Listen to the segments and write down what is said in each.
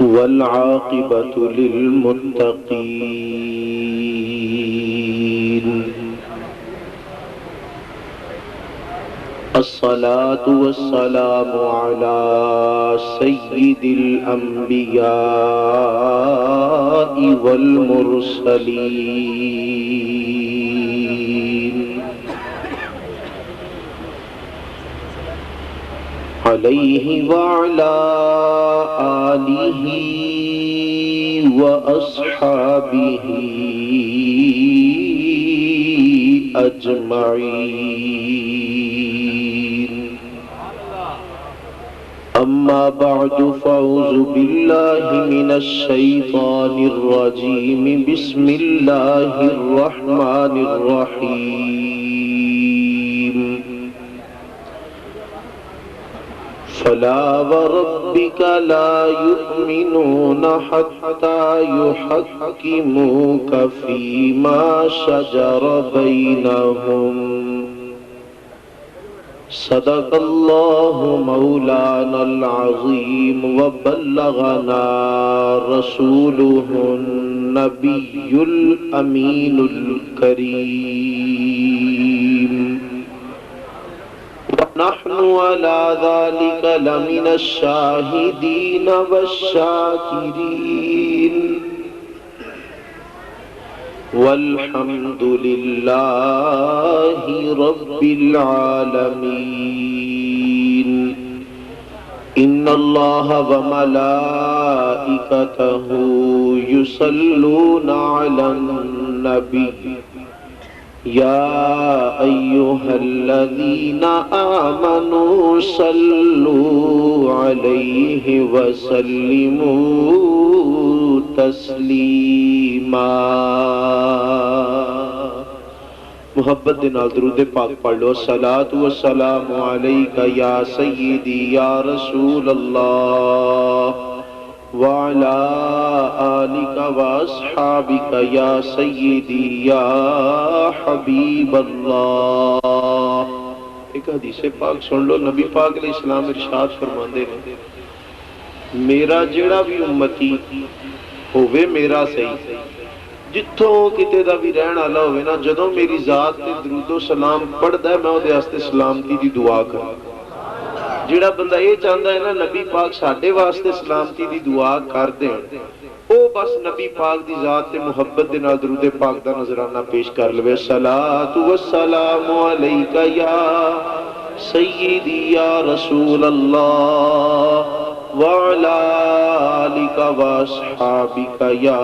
والعاقبة للمتقين. الصلاة والسلام على سيد الأنبياء والمرسلين عليه وعلى آله وأصحابه أجمعين. أما بعد فأعوذ بالله من الشيطان الرجيم. بسم الله الرحمن الرحيم. فلا وربك لا يؤمنون حتى يحكموك فيما شجر بينهم. صدق الله مولانا العظيم وبلغنا رسوله النبي الأمين الكريم. ونحن على ذلك لمن الشاهدين والشاكرين. والحمد لله رب العالمين. إن الله وملائكته يصلون على النبي يا أيها الذين آمنوا صلوا عليه وسلموا تسلیما. محبت دے نال درود پاک پڑھ لو. الصلاۃ والسلام علیک یا سیدی یا رسول اللہ وعلی آلک واصحابک یا سیدی یا حبیب اللہ. ایک حدیث پاک سن لو. نبی پاک علیہ السلام ارشاد فرماندے نے میرا جیڑا بھی امتی ہووے میرا صحیح جتھوں کتے دا بھی رہن والا ہووے نا جدوں میری ذات تے درود و سلام پڑھدا ہے میں اودے واسطے سلامتی دی دعا کراں. جیڑا بندہ یہ چاہتا ہے نا نبی پاک ساڈے واسطے سلامتی دی دعا کر دین او بس نبی پاک دی ذات تے محبت دے نال درود پاک دا نذرانہ پیش کر لوے. صلاۃ والسلام علیک یا سیدی یا رسول اللہ وعلی آلک واصحابک یا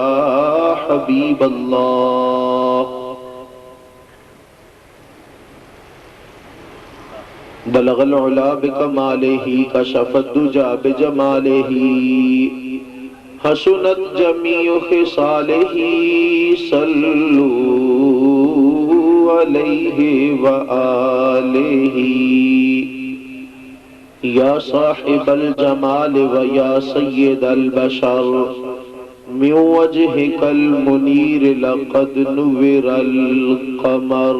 حبیب اللہ. بلغ العلا بکمالہ کشف الدجى بجمالہ حسنت جمیع خصالہ صلوا علیہ وآلہ. یا صاحب الجمال و یا سید البشر من وجهک المنیر لقد نور القمر.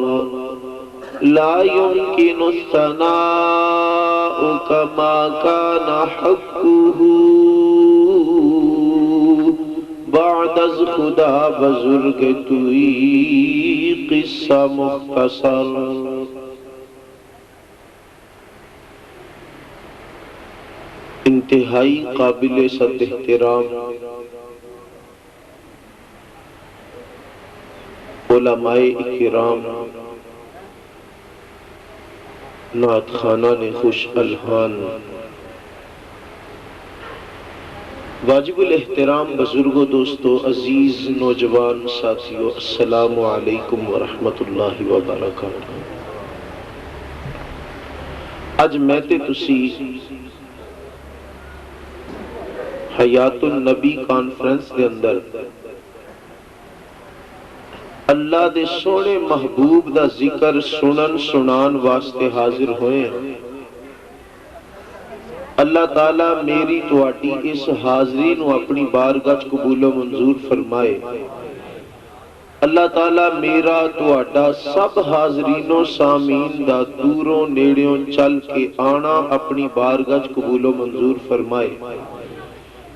لا يمكن الثناء كما كان حقه بعد از خدا بزرگ توئی قصہ مختصر. انتہائی قابل صد احترام علماء اکرام نعت خانہ نے خوش الحان واجب الاحترام بزرگوں دوستو عزیز نوجوان ساتھیو السلام علیکم ورحمت اللہ وبرکاتہ. اج میں تے تسی حیات النبی کانفرنس دے اندر اللہ دے سونے محبوب دا ذکر سنن سنان واسطے حاضر ہوئے ہیں. اللہ تعالیٰ میری تواڈی اس حاضری نو اپنی بارگاہ قبول و منظور فرمائے. اللہ تعالیٰ میرا تواڈا سب حاضرین و سامعین دا دوروں نیڑیوں چل کے آنا اپنی بارگاہ قبول و منظور فرمائے.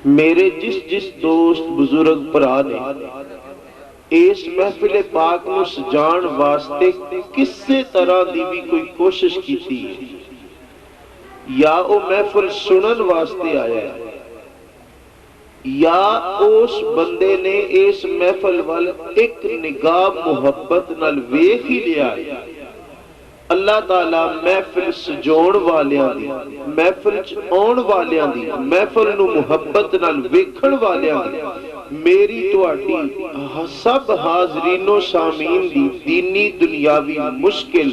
میرے جس دوست بزرگ بھرا نے اس محفل پاک نو سجان واسطے کسے طرح دی بھی کوئی کوشش کیتی ہے یا او محفل سنن واسطے آیا ہے یا اس بندے نے اس محفل وال ایک نگاہ محبت نال ویکھ ہی لیا ہے، اللہ تعالیٰ محفل سجون والیاں دی، محفل آن والیاں دی، محفل نو محبت نال ویکھن والیاں دی، میری تواڈی سب حاضرین و سامعین دی دینی دنیاوی مشکل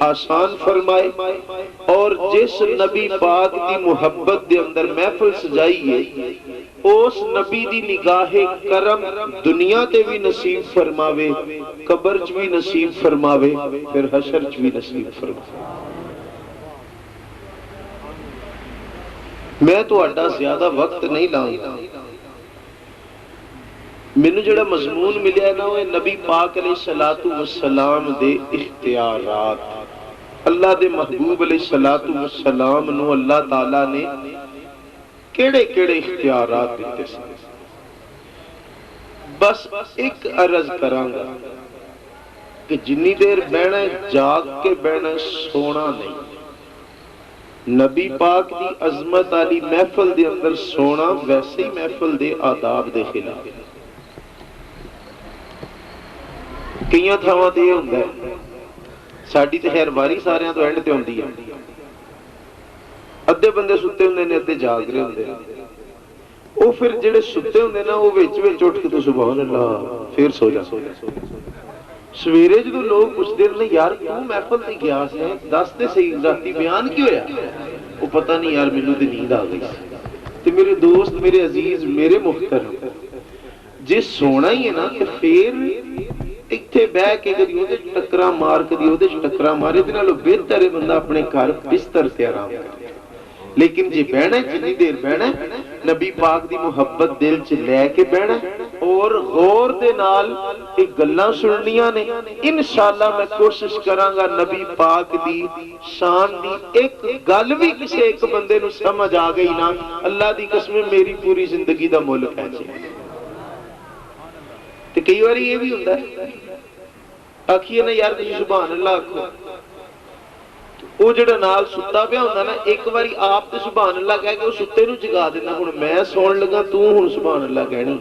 آسان فرمائے، اور جس نبی پاک دی محبت دے اندر محفل سجائی ہے اس نبی دی نگاہ کرم دنیا تے بھی نصیب فرماوے، قبر چ بھی نصیب فرماوے، پھر حشر چ بھی نصیب فرماوے۔ میں تو اڈا زیادہ وقت نہیں لاؤں گا، مینوں جڑا مضمون ملیا ہے نا وہ نبی پاک علیہ الصلوۃ والسلام دے اختیارات، اللہ دے محبوب علیہ الصلوۃ والسلام نو اللہ تعالیٰ نے کیڑے کیڑے اختیارات دیتے سے، بس ایک عرض کراں گا کہ جنی دیر بہنا جاگ کے بہنا سونا نہیں، نبی پاک دی عظمت والی محفل دے اندر سونا ویسے ہی محفل دے آداب دے خلاف، کئیاں تھاواں تے ہوندا ہے، ساڈی تے خیر واری ساریاں تو اینڈ تے ہوندی ہے، ادھے بندے ستے ہوندے نے ادھے جاگ رہے ہوندے او پھر جڑے ستے ہوندے نا وہ وچ وچ اٹھ کے تو سبحان اللہ پھر سو جا سویرے جدوں لوگ پوچھدے نے یار تو محفل تے گیا سی دس تے صحیح ذاتی بیان کی ہویا، وہ پتہ نہیں یار مینوں تے نیند آ گئی تے میرے دوست میرے عزیز میرے محترم جے سونا ہی ہے نا تے پھر اتھے بہ کے کدی اودے ٹکرا مار کدی اودے ٹکرا مارے تے نالوں بہتر ہے بندہ اپنے گھر بستر تے آرام کرے، لیکن جی بہنا ہے جتنی دیر بہنا ہے نبی پاک دی محبت دل چ لے کے بہنا اور غور دے نال ایک گلاں سننیاں نے، انشاءاللہ میں کوشش کراں گا نبی پاک دی شان دی ایک گل بھی کسی ایک بندے نو سمجھ آ گئی نا اللہ دی قسم میری پوری زندگی دا مول ہے جی۔ تے کئی باری یہ بھی ہوندا ہے آکھیے نا یار تسی سبحان اللہ آکھو، وہ جڑا نال ستا پیا ہوندا نا ایک باری آپ تے سبحان اللہ کہہ کے وہ ستے نو جگا دینا، ہن میں سون لگا تو ہن سبحان اللہ کہنی،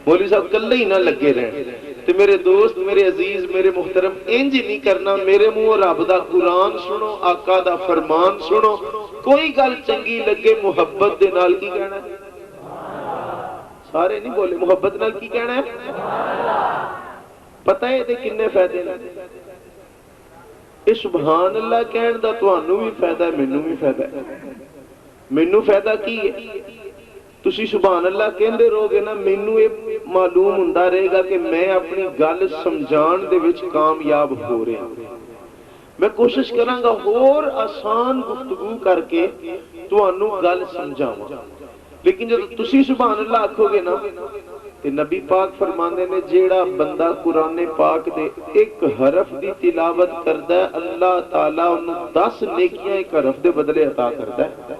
مولوی صاحب کلے ہی نہ لگے رہن تے میرے دوست میرے عزیز میرے محترم انج نہیں کرنا، میرے منہ رب دا قرآن سنو آقا دا فرمان سنو، کوئی گل چنگی لگے محبت دے نال کی کہنا ہے، سارے نہیں بولے محبت نال کی کہنا ہے، پتہ ہے تے کنے فائدے نے، اے سبحان اللہ کہن دا تانوں بھی فائدہ ہے مینوں بھی فائدہ ہے، مینوں فائدہ کی ہے تسی سبحان اللہ کہندے رہو گے نا مینوں یہ معلوم ہوندا رہے گا کہ میں اپنی گل سمجھان دے وچ کامیاب ہو رہا ہوں، میں کوشش کراں گا اور آسان گفتگو کر کے تانوں گل سمجھاواں، لیکن جب تسی سبحان اللہ آکھو گے نا تے نبی پاک فرماندے نے جیڑا بندہ قرآن پاک دے ایک حرف دی تلاوت کردا ہے اللہ تعالیٰ انہوں 10 نیکیاں ایک حرف دے بدلے عطا کردا ہے،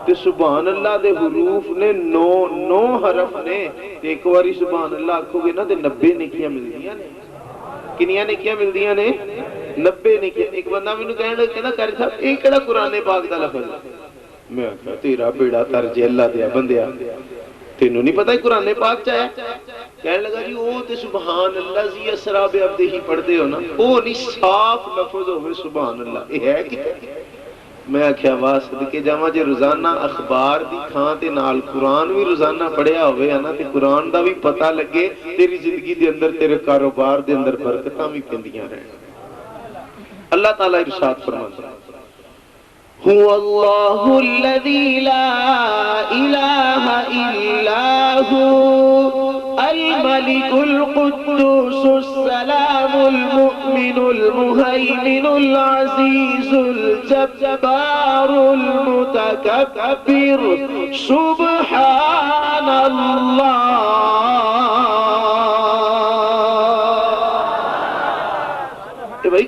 تے سبحان اللہ دے حروف نے 9 حرف نے، تے ایک واری سبحان اللہ آکھو گے نا تے 90 نیکیاں ملدیاں نے، کنیاں نیکیاں ملدیاں نے 90 نیکیاں۔ ایک بندہ مینوں کہنا کاری صاحب یہ کیڑا قرآن پاک دا لفظ ہے، میں آکھیا تیرا بیڑا ترجے اللہ دیا بندیا تینوں نہیں پتہ قرآن پاک چاہے، کہنے لگا جی وہ تے سبحان اللہ زی اسرا بعبدہ ہی پڑھ دے ہو نا، وہ نہیں صاف لفظ ہوئے سبحان اللہ، یہ ہے کہ میں آکھیا واہ صدقے جاواں جے روزانہ اخبار دی تھاں تے نال قرآن بھی روزانہ پڑھیا ہوئے نا تے قرآن دا بھی پتہ لگے تیری زندگی دے اندر تیرے کاروبار دے اندر برکتاں بھی پیندیاں رہن۔ اللہ تعالیٰ ارشاد فرماتا ہے هو الله الذي لا إله إلا هو الملك القدوس السلام المؤمن المهيمن العزيز الجبار المتكبر سبحان الله۔ بھائی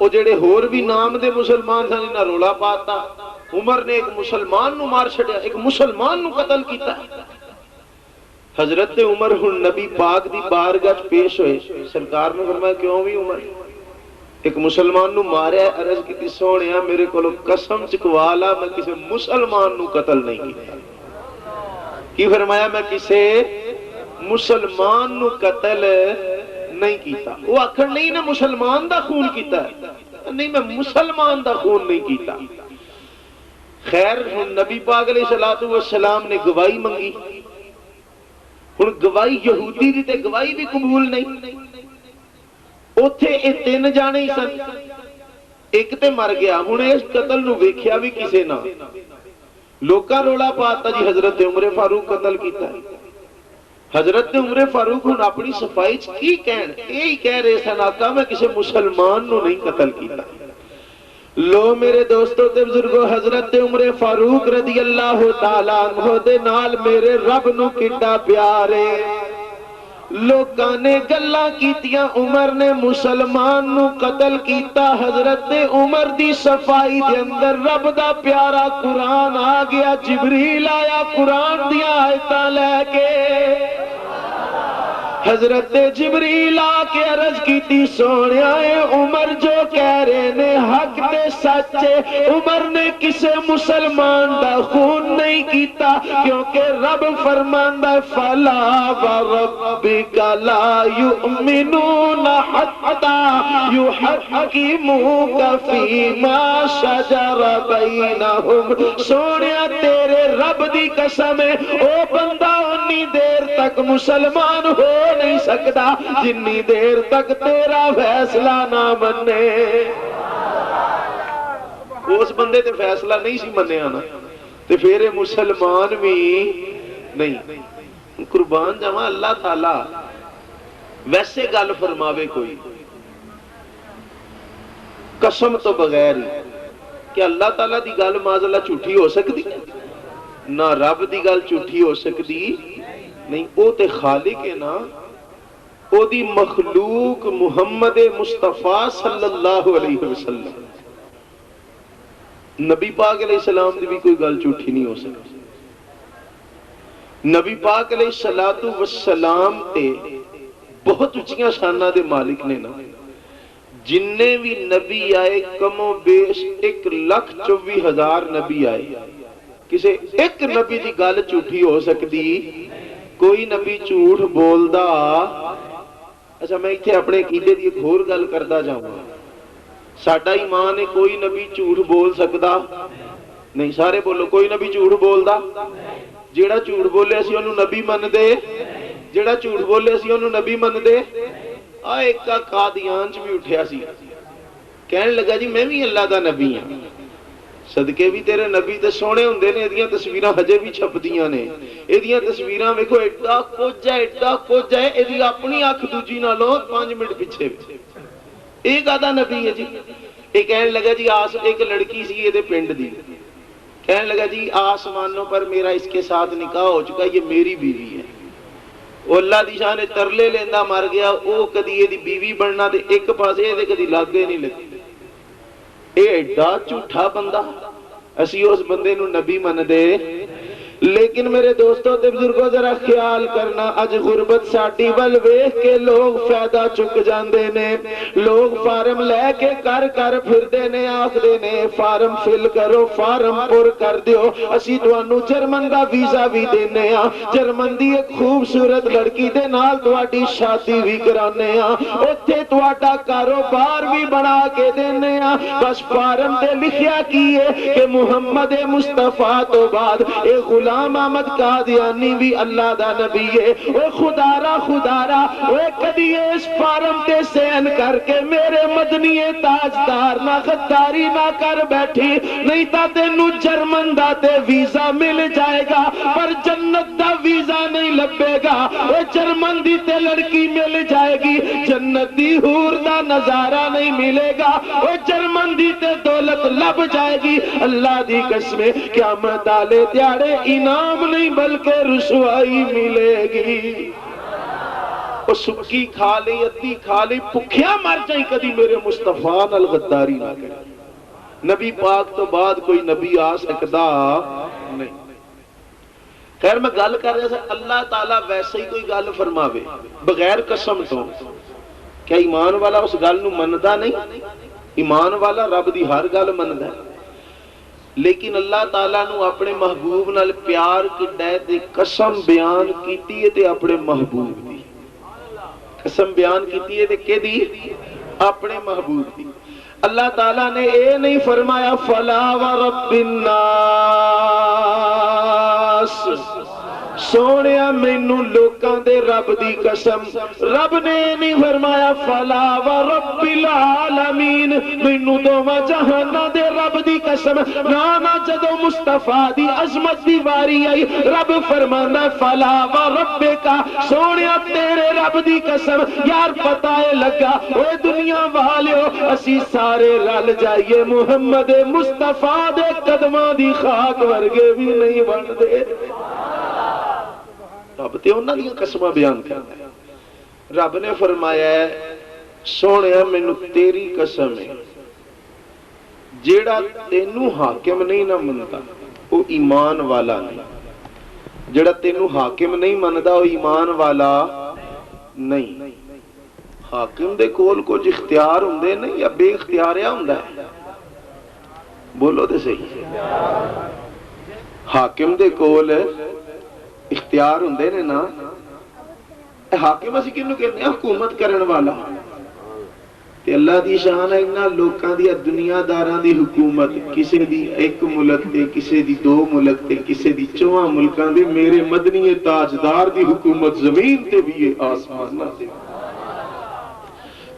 وہ جڑے ہور بھی نام دے مسلمان سن انہاں رولا پاتا عمر نے ایک مسلمان نو مار چھڑیا ایک مسلمان نو قتل کیتا حضرت عمر ہن نبی پاک دی بارگاہ پیش ہوئے سرکار نے فرمایا کیوں بھی عمر ایک مسلمان نو ماریا عرض کی سونیا میرے کو قسم چکوالا میں کسی مسلمان نو قتل نہیں کیتا کی فرمایا میں کسی مسلمان نو قتل نہیں کیتا وہ آخر نہیں نا مسلمان دا خون کیتا ہے نہیں میں مسلمان دا خون نہیں کیتا خیر نبی پاک علیہ السلام نے گواہی منگی ہن گواہی یہودی دی تے گواہی بھی قبول نہیں اوتھے اے تین جانے ہی سن ایک تے مر گیا ہن اس قتل نو ویکھیا بھی کسے نہ لوکاں رولا پاتا جی حضرت عمر فاروق قتل کیتا ہے حضرت عمر فاروق ہن اپنی صفائی کی کہن یہی کہہ رہے سن آقا میں کسی مسلمان نو نہیں قتل کیتا لو میرے دوستو تے بزرگو حضرت عمر فاروق رضی اللہ تعالیٰ عنہ دے نال میرے رب نو کٹا پیارے لوکاں نے گلاں کیتیاں عمر نے مسلمان نو قتل کیتا حضرت عمر دی صفائی دے اندر رب دا پیارا قرآن آ گیا جبریل آیا قرآن دیا آیتاں لے کے حضرت جبریل آ کے عرض کیتی سونیا اے عمر جو کہہ رہے نے حق تے سچے عمر نے کسے مسلمان دا خون نہیں کیتا کیونکہ رب فرماندا فلا وربک لا یؤمنون حتی یحکموک فیما شجر بینہم سونیا تیرے رب دی قسم ہے او بندہ انی دیر تک مسلمان ہو نہیں سکتا جنی دیر تک تیرا فیصلہ نہ منے اس بندے تے فیصلہ نہیں سی منے آنا تے پھر مسلمان بھی نہیں قربان جاواں اللہ تعالی ویسے گل فرماوے کوئی قسم تو بغیر ہی کہ اللہ تعالی دی گل معاذ اللہ جھوٹی ہو سکتی نہ رب دی گل جھوٹی ہو سکتی نہیں او تے خالق ہے نا او دی مخلوق محمد مصطفیٰ صلی اللہ علیہ وسلم نبی پاک علیہ السلام دی بھی کوئی گل جھوٹی نہیں ہو سکتی نبی پاک علیہ السلام تے بہت اچھیاں شانہ دے مالک نے نا جننے بھی نبی آئے کم و بیش 1,24,000 نبی آئے کسے ایک نبی دی گل جھوٹی ہو سکتی کوئی نبی جھوٹ بولدا اچھا میں اتھے اپنے عقیدے دی ایک اور گل کردا جاواں ساڈا ایمان ہے کوئی نبی جھوٹ بول سکدا نہیں سارے بولو کوئی نبی جھوٹ بولدا جیڑا جھوٹ بولے اسی اونوں نبی من دے جیڑا جھوٹ بولے اسی اونوں نبی من دے ایک قادیان چ بھی اٹھیا سی کہنے لگا جی میں بھی اللہ دا نبی ہاں صدقے بھی تیرے نبی تے سونے ہوندے نے ایدیاں تصویراں ہجے بھی چھپدیاں نے ایدیاں تصویراں ویکھو ایڈا کچھ ہے ایدی اپنی اکھ دوجی نالوں 5 منٹ پیچھے ایک آدھا نبی ہے جی ایک کہنے لگا جی ایک لڑکی سی ایدے پنڈ دی کہنے لگا جی آسمانوں پر میرا اس کے ساتھ نکاح ہو چکا یہ میری بیوی ہے وہ اللہ دی شان ترلے لیندا مر گیا او کدی ایدی بیوی بننا تے ایک پاسے ایدے کدی لاگے نہیں لگی اے ایڈا جھوٹا بندہ اسی اس بندے نو نبی من دے لیکن میرے دوستوں تے بزرگوں ذرا خیال کرنا اج غربت ساڈی ول ویکھ کے لوگ فائدہ چک جاندے نے لوگ فارم لے کے کر پھردے نے آکھدے نے فارم فل کرو فارم پر کر دیو اسی تانوں جرمن دا ویزا بھی دینے ہاں جرمن دی ایک خوبصورت لڑکی دے نال تہاڈی شادی بھی کرانے ہاں اوتھے تہاڈا کاروبار بھی بنا کے دینے ہاں بس فارم تے لکھیا کی ہے کہ محمد مصطفیٰ تو بعد اے غلام احمد قادیانی بھی اللہ دا نبی ہے اوے خدارا اوے کدی اس فارم تے سین کر کے میرے مدنی تاجدار نہ غداری نہ کر بیٹھی نہیں تا تینوں جرمن دا تے ویزا مل جائے گا پر جنت دا ویزا نہیں لبے گا اوے جرمن دی تے لڑکی مل جائے گی جنت دی حور دا نظارہ نہیں ملے گا اوے جرمن دی تے دولت لب جائے گی اللہ دی قسم قیامت والے دیہاڑے انعام نہیں بلکہ رسوائی ملے گی وہ سکی کھا لی ادھی کھا لی بھکھیا مر جائیں کدی میرے مصطفیٰ نال غداری نہ کرے. نبی پاک تو بعد کوئی نبی آ سکتا نہیں. خیر میں گل کر رہا تھا اللہ تعالیٰ ویسے ہی کوئی گل فرماوے بغیر قسم تو کیا ایمان والا اس گل نو مندا نہیں؟ ایمان والا رب دی ہر گل مندا ہے. لیکن اللہ تعالیٰ نو اپنے محبوب نال پیار کیتا ہے تے قسم بیان کیتی ہے تے اپنے محبوب دی. قسم بیان کیتی ہے تے کیدی؟ اپنے محبوب دی. اللہ تعالیٰ نے اے نہیں فرمایا فلا ورب الناس سونیا مینوں لوکاں دے رب دی قسم. رب نے نہیں فرمایا فلا ورب العالمین مینوں دوواں جہاناں دے رب دی قسم. نہ جدوں مصطفیٰ دی عظمت دی واری آئی رب فرماندا ہے فلا وربک سونیا تیرے رب دی قسم. یار پتہ ہے لگا اوے دنیا والیو اسی سارے رل جائیے محمد مصطفیٰ دے قدماں دی خاک ورگے بھی نہیں بنتے. رب تے انہاں دی قسماں بیان کرتا ہے. رب نے فرمایا ہے سونیا مینوں تیری قسم ہے جیڑا تینوں حاکم نہیں نہ منتا وہ ایمان والا نہیں. جیڑا تینوں حاکم نہیں مندا وہ ایمان والا نہیں. حاکم دے کول کچھ اختیار ہوندے نہیں یا بے اختیاریا ہوندا ہے؟ بولو تے صحیح. حاکم دے کول اختیار ہوندے نے نا. حاکم اسی کنوں کہنے ہیں حکومت کرن والا. تے اللہ دی شان ہے انہاں لوکاں دی دنیا داراں دی حکومت کسے دی ایک ملک تے کسے دی دو ملک تے کسے دی 4 ملکاں دی. میرے مدنی تاجدار دی حکومت زمین تے بھی ہے آسمان تے.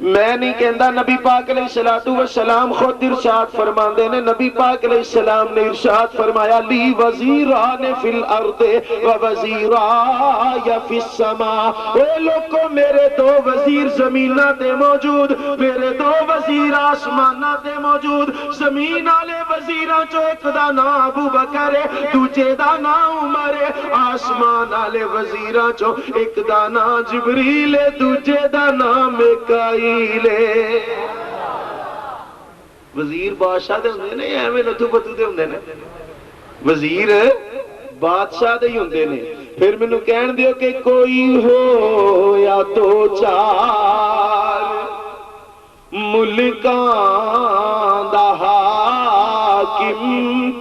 میں نہیں کہندا نبی پاک علیہ الصلوۃ والسلام خود ارشاد فرماندے نے. نبی پاک علیہ السلام نے ارشاد فرمایا لی وزیران فی الارض و وزیرای فی السماء. اے لوگو میرے 2 وزیر زمیناں تے موجود میرے 2 وزیر آسماناں تے موجود. زمین والے وزیراں چوں ایک دا نام ابو بکر ہے دوجے دا نام عمر ہے. آسمان والے وزیراں چوں ایک دا نام جبریل ہے دوجے دا نام میکائیل. وزیر بادشاہ دے ہوندے نے ایویں نتھو پتو دے ہوندے نے؟ وزیر بادشاہ دے ہی ہوندے نے. پھر مینوں کہن دیو کہ کوئی ہو یا 2-4 ملکاں دا حاکم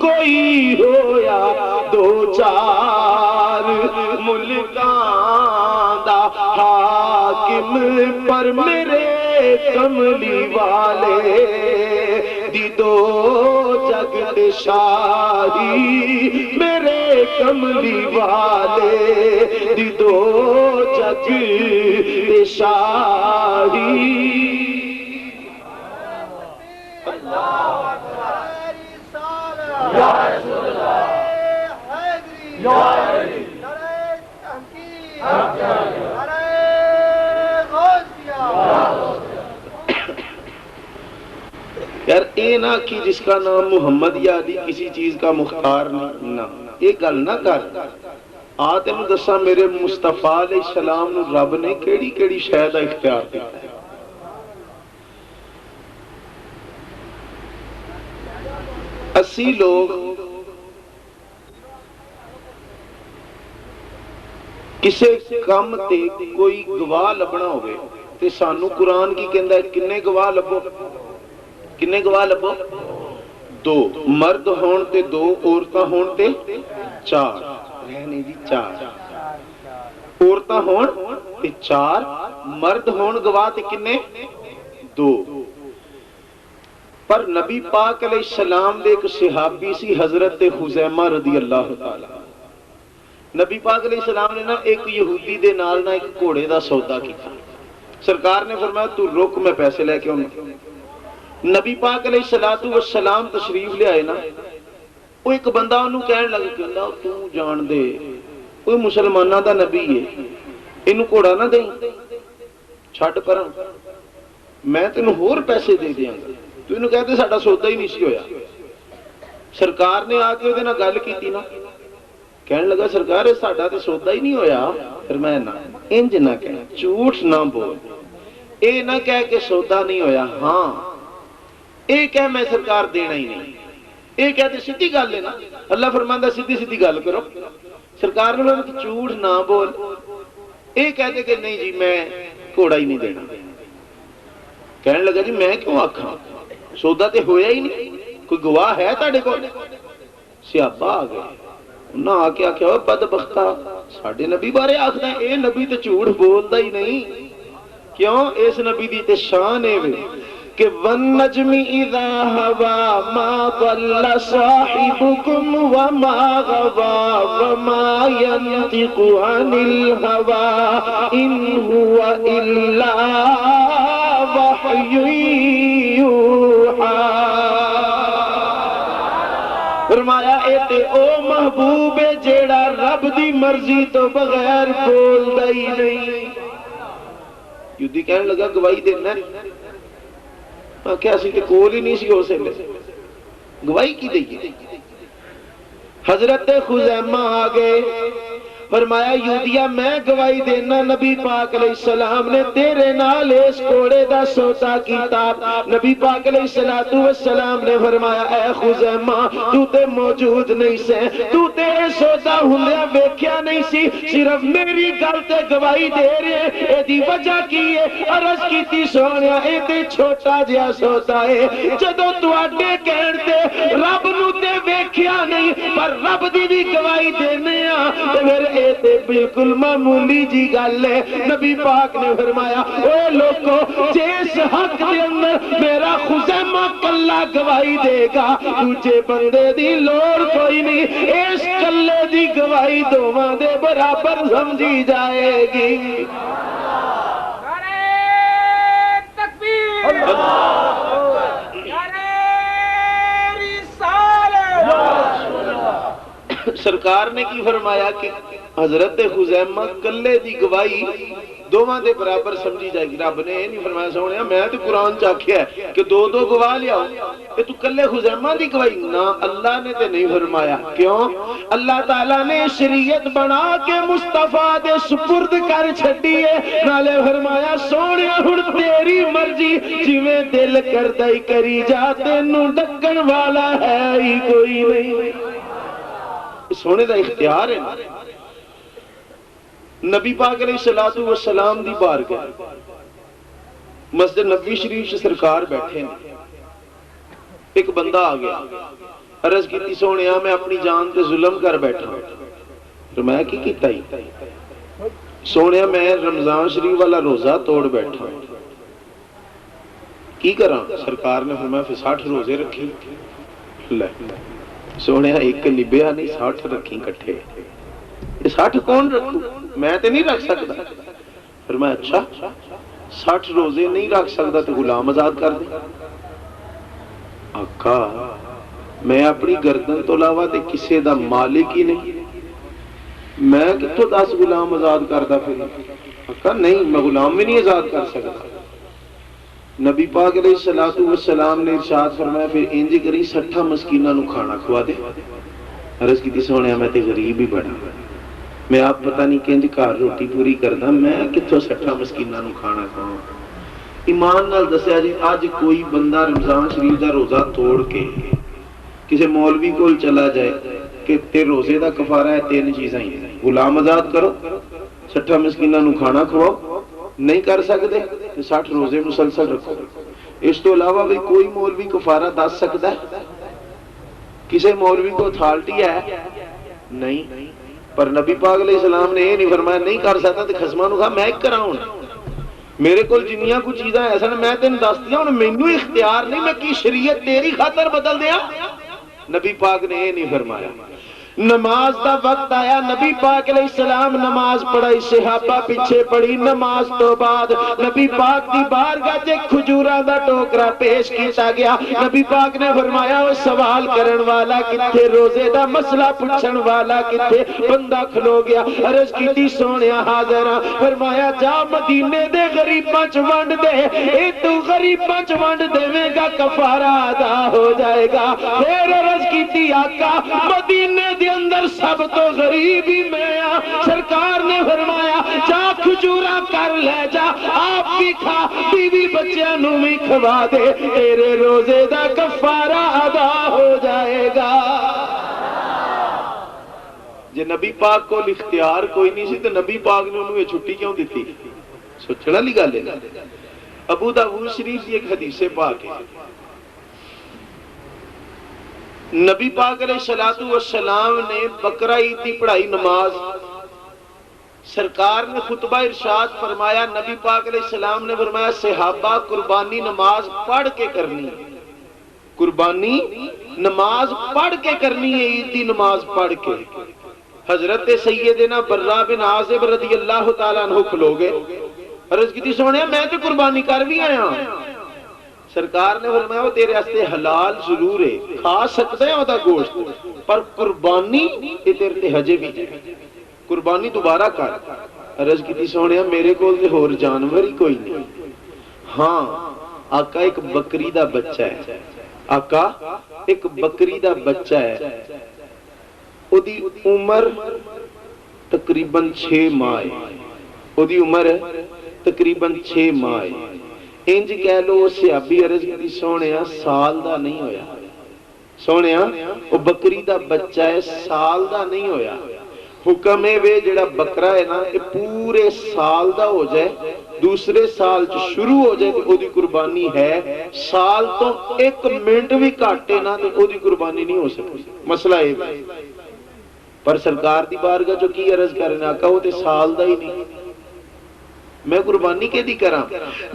کوئی ہو یا 2-4 ملکاں دا حاکم پر میرے کملی والے دی 2 جگ تے شاہی میرے کملی والے دی 2 جگ تے شاہی. یا رسول اللہ یار اے نہ کی جس کا نام محمد یا علی کسی چیز کا مختار نہیں. نہ یہ گل نہ کر. آ تینوں دساں میرے مصطفیٰ علیہ السلام نو رب نے کیڑی کیڑی شے دا اختیار دیتا ہے. اسی لوگ کسے کام تے کوئی گواہ لبنا ہوئے تے سانو قرآن کی کہندا ہے کنے گواہ لبو؟ کنے گواہ لبو؟ 2 مرد ہون تے 2 عورتاں ہون تے 4. نہیں جی 4 عورتاں ہون تے 4 مرد ہون گواہ تے کنے 2. پر نبی پاک علیہ السلام دے ایک صحابی سی حضرت خزیمہ رضی اللہ تعالی. نبی پاک علیہ السلام نے نا ایک یہودی دے نال نا ایک گھوڑے دا سودا کیتا. سرکار نے فرمایا تو رک میں پیسے لے کے آؤں. نبی پاک علیہ السلام تشریف لے آئے نا. وہ ایک بندہ انہوں کہنے لگا کہ تو جان دے کوئی مسلمانہ دا نبی ہے انہوں گھوڑا نہ دیں چھٹ پر میں تینوں ہور پیسے دے دیاں گا. تو انہوں کہتے ساڈا سودا ہی نہیں سی ہویا. سرکار نے آ کے وہ گل کی نا کہنے لگا سرکار ساڈا تے سودا ہی نہیں ہویا۔ فرمایا نہ انج نہ کہہ، جھوٹ نہ بول، اے نہ کہہ کہ سودا نہیں ہویا، ہاں اے کہہ میں سرکار دینا ہی نہیں، اے کہتے سیدھی گل ہے نا، اللہ فرماندا سیدھی سیدھی گل کرو۔ سرکار نے فرمایا جھوٹ نہ بول، اے کہتے کہ نہیں جی میں گھوڑا ہی نہیں دینا۔ کہنے لگا جی میں کیوں آکھاں، سودا تے ہویا ہی نہیں، کوئی گواہ ہے تاڑے کو؟ صحابہ آ گئے، انہاں آ کے آکھیا بدبختہ ساڈے نبی بارے آکھدا ہے، اے نبی تے جھوٹ بولدا ہی نہیں۔ کیوں؟ اس نبی دی تے شان ہے کہ والنجم اذا ہوا ما ضل صاحبكم وما غوا وما ينطق عن الهوى ان هو الا وحی یوحی۔ فرمایا اے تے او محبوب ہے جیڑا رب دی مرضی تو بغیر بولدا ہی نہیں۔ یودی کہنے لگا گواہی دینا ہے، کیا اسی تے کول ہی نہیں سی ہو سکے، گواہی کی دئیے۔ حضرت خزیمہ آگئے، فرمایا یودیا میں گواہی دینا نبی پاک علیہ السلام نے تیرے نال اس کوڑے دا سودا کیتا۔ نبی پاک علیہ السلام نے فرمایا اے خزیمہ تو تے موجود نہیں سے، تو تے سودا ہوندیا ویکھیا نہیں سی، صرف میری گل تے گواہی دے رہے، اے دی وجہ کی ہے؟ عرض کیتی سونیا اے تے چھوٹا جہا سودا ہے، جدوں تواڈے کہن تے رب نو تے ویکھیا نہیں پر رب دی بھی گواہی دینے آ تے پھر اے تے بالکل معمولی جی گل ہے۔ نبی پاک نے فرمایا اے لوگو جس حق دے اندر میرا خزیمہ کلا گواہی دے گا دوجے بندے دی لوڑ کوئی نہیں، اس کلے دی گواہی دوواں دے برابر سمجھی جائے گی۔ نعرہ تکبیر، نعرہ رسالت۔ سرکار نے کی فرمایا کہ حضرت خزیمہ کلے دی گواہی دوواں دے برابر سمجھی جائے گی۔ رب نے یہ نہیں فرمایا سونیا میں تو قرآن چاکھیا ہے کہ دو دو گواہ لے آؤ کہ تو کلے خزیمہ دی گواہی، نہ اللہ نے تے نہیں فرمایا۔ کیوں؟ اللہ تعالیٰ نے شریعت بنا کے مصطفیٰ دے سپرد کر چھڑی ہے، نالے فرمایا سونیا ہن تیری مرضی جویں دل کردہ ہی کری جا، تینوں ڈکن والا ہے ہی کوئی نہیں۔ سونے دا اختیار ہے۔ نبی پاک علیہ السلام دی بارگاہ مسجد نبوی شریف سے سرکار بیٹھے ہیں، ایک بندہ آ گیا، عرض کیتی سونیا میں اپنی جان تے ظلم کر بیٹھا، فرمایا کی کیتا ہی؟ سونیا میں رمضان شریف والا روزہ توڑ بیٹھا، کی کراں؟ سرکار نے فرمایا پھر 60 روزے رکھی۔ سونیا ایک نبیا نہیں 60 رکھی کٹھے، یہ 60 کون رکھوں؟ میں تے نہیں رکھ سکتا۔ فرمایا اچھا 60 روزے نہیں رکھ سکتا تو غلام آزاد کر دے۔ آقا میں اپنی گردن تو علاوہ تے کسے دا مالک ہی نہیں، میں کتوں 10 غلام آزاد کردا پھر؟ آقا نہیں میں غلام بھی نہیں آزاد کر سکتا۔ نبی پاک علیہ السلام نے ارشاد فرمایا پھر انج کری 60 مسکیناں نو کھانا کھوا دے۔ عرض کی سونیا میں تے غریب ہی بڑا، میں آپ پتہ نہیں کنج گھر روٹی پوری کردا، میں کتوں 60 مسکیناں نو کھانا کھاواں؟ ایمان نال دسیا جی اج کوئی بندہ رمضان شریف دا روزہ توڑ کے کسی مولوی کول چلا جائے کہ تے روزے دا کفارہ ہے 3 چیزاں ہی، غلام آزاد کرو، 60 مسکیناں نو کھانا کھواؤ، نہیں کر سکتے 60 روزے مسلسل رکھو۔ اس تو علاوہ بھی کوئی مولوی کفارہ دس سکتا ہے؟ کسی مولوی کو اتھارٹی ہے؟ نہیں۔ پر نبی پاک علیہ السلام نے یہ نہیں فرمایا نہیں کر سکتا تو خصماں نو کہا میں کراؤں، میرے کو جنیاں کو چیزاں ایسا میں تین دس دیا ہوں، مینوں اختیار نہیں میں کی شریعت تیری خاطر بدل دیا؟ نبی پاک نے یہ نہیں فرمایا۔ نماز دا وقت آیا، نبی پاک علیہ السلام نماز پڑھائی، صحابہ پیچھے پڑھی، نماز تو بعد نبی پاک دی بارگاہ تے کھجوراں دا ٹوکرا پیش کیتا گیا۔ نبی پاک نے فرمایا وہ سوال کرن والا کتھے، روزے دا مسئلہ پوچھن والا کتھے؟ بندہ کھلو گیا، عرض کیتی سونیا حاضر ہاں۔ فرمایا جا مدینے دے غریباں چ ونڈ دے، اے تو غریباں چ ونڈ دے گا کفارہ ادا ہو جائے گا۔ پھر عرض کیتی آقا مدینے دے اندر سب تو غریب ہی میں ہاں۔ سرکار نے فرمایا جا کھجورا کر لے جا، آپ بھی کھا، بیوی بچیاں نو بھی کھوا دے، تیرے روزے دا کفارہ ادا ہو جائے گا۔ جے نبی پاک کو اختیار کوئی نہیں سی تو نبی پاک نے انہوں یہ چھٹی کیوں دیتی؟ سوچنا لی گا لینا۔ ابو داؤد شریف یہ ایک حدیث پاک ہے، نبی پاک علیہ السلام نے بقرہ عید کی پڑھائی نماز، سرکار نے خطبہ ارشاد فرمایا، نبی پاک علیہ السلام نے فرمایا صحابہ قربانی نماز پڑھ کے کرنی ہے، قربانی نماز پڑھ کے کرنی ہے، عید کی نماز پڑھ کے۔ حضرت سیدنا برہ بن عازب رضی اللہ تعالیٰ عنہ کھلو گئے، عرض کی تھی سونے میں تو قربانی کر بھی آیا، سرکار نے فرمایا وہ تیرے ہستے حلال ضرور ہے، کھا سکتے ہیں ہوتا گوشت، پر قربانی یہ تیرے تے حجے بھی ہے، قربانی دوبارہ کر۔ عرض کی تھی سونے میرے کول تے ہور جانور ہی کوئی نہیں، ہاں آقا ایک بکری دا بچہ ہے، آقا ایک بکری دا بچہ ہے، او دی عمر تقریباً 6 ماہ ہے، او دی عمر تقریباً 6 ماہ ہے، انج کہہ لو صحابی عرض کی سونیا سال دا نہیں ہویا، سونیا وہ بکری دا بچہ ہے سال دا نہیں ہویا، حکم ہے وے جڑا بکرا ہے نا یہ پورے سال دا ہو جائے، دوسرے سال جو شروع ہو جائے تو او دی قربانی ہے، سال تو 1 منٹ بھی کاٹے نا تو او دی قربانی نہیں ہو سکتی، مسئلہ ہے۔ پر سرکار دی بارگاہ جو کی عرض کرنا آقا وہ تے سال دا ہی نہیں، میں قربانی کے دی کراں؟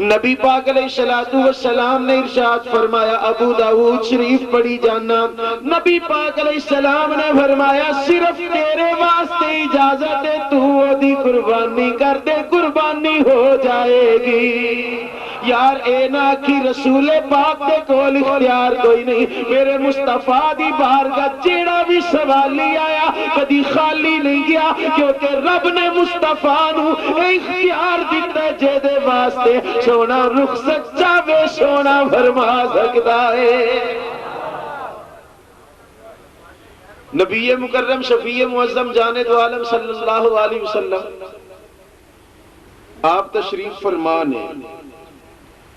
نبی پاک علیہ السلام نے ارشاد فرمایا، ابو داؤد شریف پڑھی جانا، نبی پاک علیہ السلام نے فرمایا صرف تیرے واسطے اجازت ہے، تو دی قربانی کر دے، قربانی ہو جائے گی۔ یار اے نا کی رسول پاک دے کول اختیار کوئی نہیں، میرے مصطفیٰ دی بارگاہ جیڑا بھی سوالی آیا کدی خالی نہیں گیا، کیونکہ رب نے مصطفیٰ نو اختیار دیتا جے دے واسطے سونا رخصت چاہے سونا فرما سکتا ہے۔ نبی مکرم شفیع معظم جانے دو عالم صلی اللہ علیہ وسلم آپ تشریف فرمانے،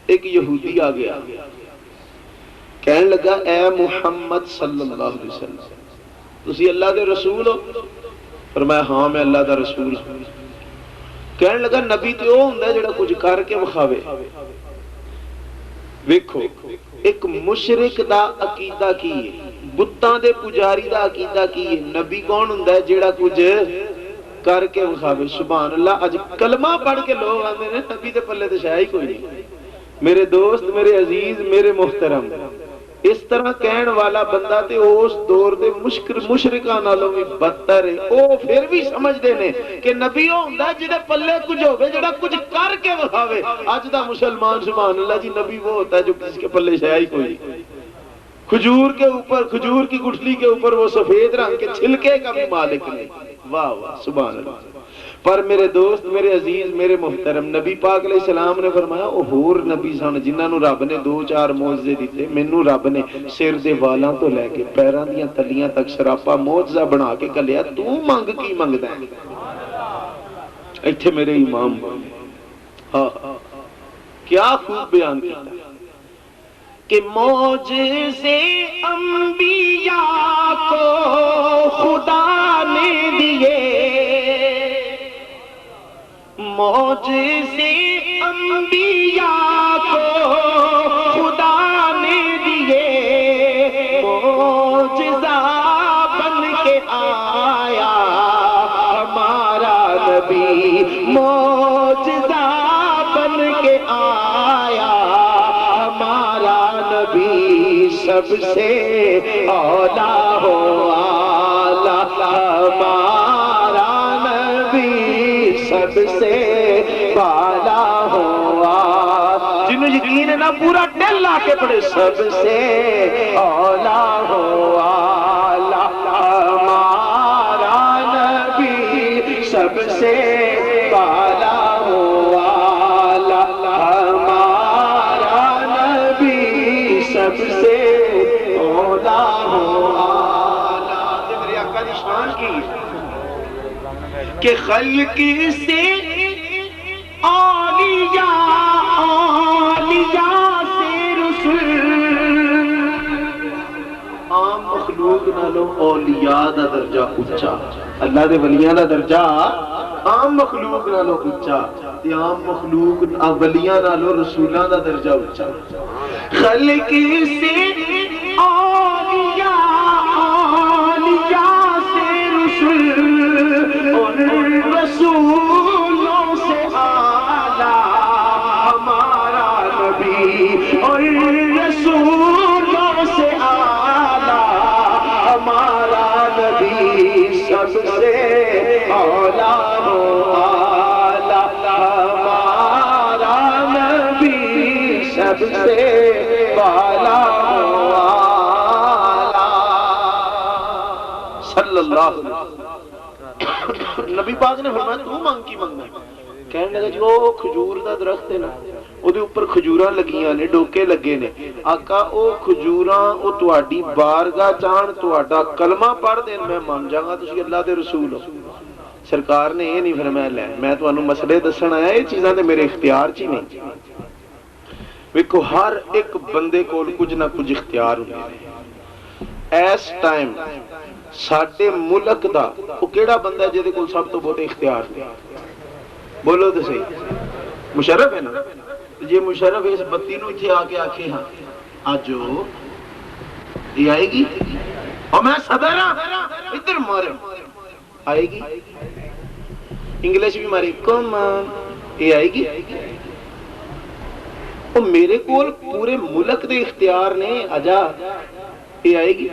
ایک یہودی آ گیا کہنے لگا اے محمد صلی اللہ علیہ وسلم تسی اللہ دے رسول ہو؟ فرمایا ہاں میں اللہ دا رسول ہوں۔ کہنے لگا نبی تے او ہوندا ہے جڑا کچھ کر کے وکھاوے۔ ویکھو ایک مشرک دا عقیدہ کی ہے، بتاں دے پجاری دا عقیدہ کی ہے، نبی کون ہوندا ہے جڑا کچھ کر کے وکھاوے۔ سبحان اللہ، اج کلمہ پڑھ کے لوگ آندے نے نبی دے پلے تے شے ہی کوئی نہیں۔ میرے دوست، میرے عزیز، میرے محترم، اس طرح کہن والا بندہ تے اس دور دے مشرکاں نالوں بھی بدتر ہے، او پھر بھی سمجھ دے نے کہ نبی ہوندا جدے پلے کچھ ہوے جڑا کچھ کر کے وکھاوے۔ اج دا مسلمان سبحان اللہ جی نبی وہ ہوتا ہے جو کسی کے پلے شے ہی کوئی نہیں۔ کھجور کے اوپر، کھجور کی گٹھلی کے اوپر وہ سفید رنگ کے چھلکے کا بھی مالک نہیں۔ واہ واہ سبحان اللہ۔ پر میرے دوست، میرے عزیز، میرے محترم، نبی پاک علیہ السلام نے فرمایا او ہور نبی سن جنہاں نو رب نے 2-4 معجزے دیتے، مینوں رب نے سر دے والاں تو لے کے پیراں دیاں تلیاں تک سراپا معجزہ بنا کے کلیا، تو منگ کی منگدا ہے؟ ایتھے میرے امام ہاں کیا خوب بیان کیتا کہ معجزے انبیاء کو خدا نے دیے، معجزے انبیاء کو خدا نے دیے، معجزہ بن کے آیا ہمارا نبی، معجزہ بن کے آیا ہمارا نبی، سب سے اولا ہو آلہ ہمارا نبی، سب سے بالا ہوا۔ جنہوں یقین ہے نا پورا دل لا کے پڑھے، سب سے اولا ہوا ہمارا نبی، سب سے بالا ہوا ہمارا نبی، سب سے اولا ہوا۔ میرے آقا دی شان کی کہ خلق سے اولیاء، اولیاء سے رسول، عام مخلوق نالوں اولیاء دا درجہ اونچا، اللہ دے ولیاں دا درجہ عام مخلوق نالوں اونچا، تے عام مخلوق ولیاں نالوں رسولاں دا درجہ اونچا۔ خلق سے اولیاء، اولیاء سے رسول، ان رسولوں سے اعلیٰ ہمارا نبی، ان رسولوں سے اعلیٰ ہمارا نبی، سب سے اولیٰ ہو اعلیٰ ہمارا نبی، سب سے بالا ہو اعلیٰ صلی اللہ علیہ وسلم۔ نبی پاک نے فرمایا تو مانگ کی مانگنا ہے؟ کہنے لگا جی وہ کھجور دا درخت ہے نا، او دے اوپر کھجوراں لگیاں نے، ڈوکے لگے نے، آقا او کھجوراں او تواڈی بارگاہ چاہن، تواڈا کلمہ پڑھ دین، میں مان جاگا تسی اللہ دے رسول ہو۔ سرکار نے یہ نہیں فرمایا لے میں تانوں مسئلے دسن آیا، یہ چیزاں تے میرے اختیار چ ہی نہیں۔ ویکھو ہر ایک بندے کول کچھ نہ کچھ اختیار ہوندے نے۔ اس ٹائم ساڈے ملک دا وہ کیڑا بندہ ہے جہدے کول سب تو بہت اختیار نے؟ بولو تو صحیح، مشرف ہے نا؟ جی مشرف اس بتی نو اتنے آ کے آکھے ہاں آجو یہ آئے گی، اور میں صدر ہاں ادھر مارے آئے گی، انگلش بھی ماری کم یہ آئے گی، اور میرے کول پورے ملک دے اختیار نے، آجا یہ آئے گی۔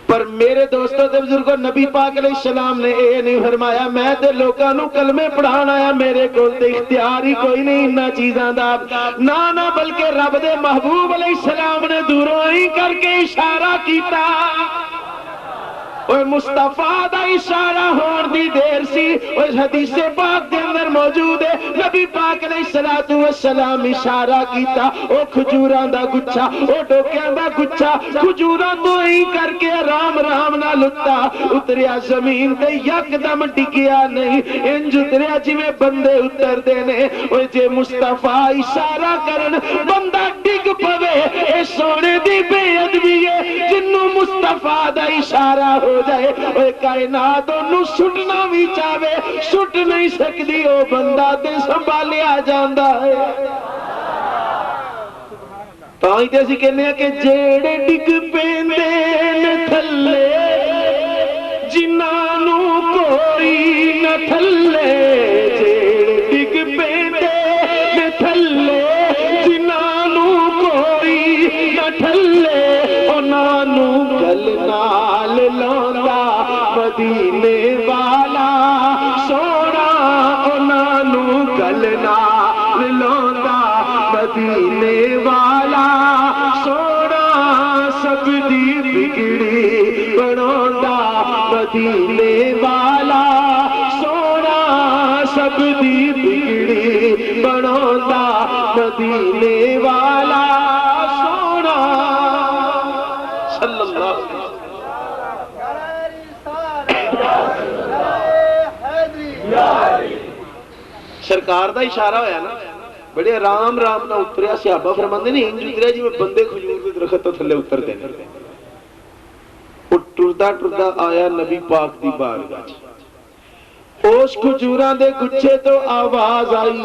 پر میرے دوستوں تے بزرگوں، نبی پاک علیہ السلام نے اے نہیں فرمایا میں تے لوکاں نو کلمے پڑھان آیا، میرے کول تے اختیار ہی کوئی نہیں انہاں چیزاں دا، نہ بلکہ رب دے محبوب علیہ السلام نے دوروں ہی کر کے اشارہ کیتا، اور مصطفیٰ دا اشارہ ہون دی دیر سی، اور حدیث پاک دے اندر موجود ہے، نبی پاک علیہ السلام اشارہ کیتا، او کھجوراں دا گچھا، او ڈوکیاں دا گچھا، کھجوراں تو ہی کر کے رام رام نہ لٹا، اتریا زمین تے یک دم ڈگیا نہیں، انج اتریا جی میں بندے اتر دینے، اور جے مصطفیٰ اشارہ کرن بندہ ڈگ پوے، اے سونے دی بے ادبی ہے، جنوں مصطفیٰ دا اشارہ ہو جائے، اوہ کائنات انہوں سٹنا بھی چاہے سٹ نہیں سکتی، او بندہ تے سنبھالیا جاندہ ہے۔ تاں تے اسی کہنے ہیں کہ جیڑے ڈگ پیندے نہ تھلے، جنانو کوئی نہ تھلے، جیڑے ڈگ پیندے نہ تھلے، جنانو کوئی نہ تھلے، انانو گل نال لوندا مدینے والا سونا، انانو گل نال لوندا مدینے والا سونا، سب دی بگڑی بنوندا مدینے والا سونا، سب دی بگڑی بنوندا مدینے والا سونا صلی اللہ علیہ وسلم۔ سرکار دا اشارہ ہویا نا، بڑے آرام رام نہ اتریا، صحابہ فرماندے نے انج اتریا جی میں بندے کھجور دے درخت تو تھلے اتر دینے، وہ ٹردا ٹردا آیا نبی پاک دی بارگاہ، اس کھجوراں دے گچھے تو آواز آئی،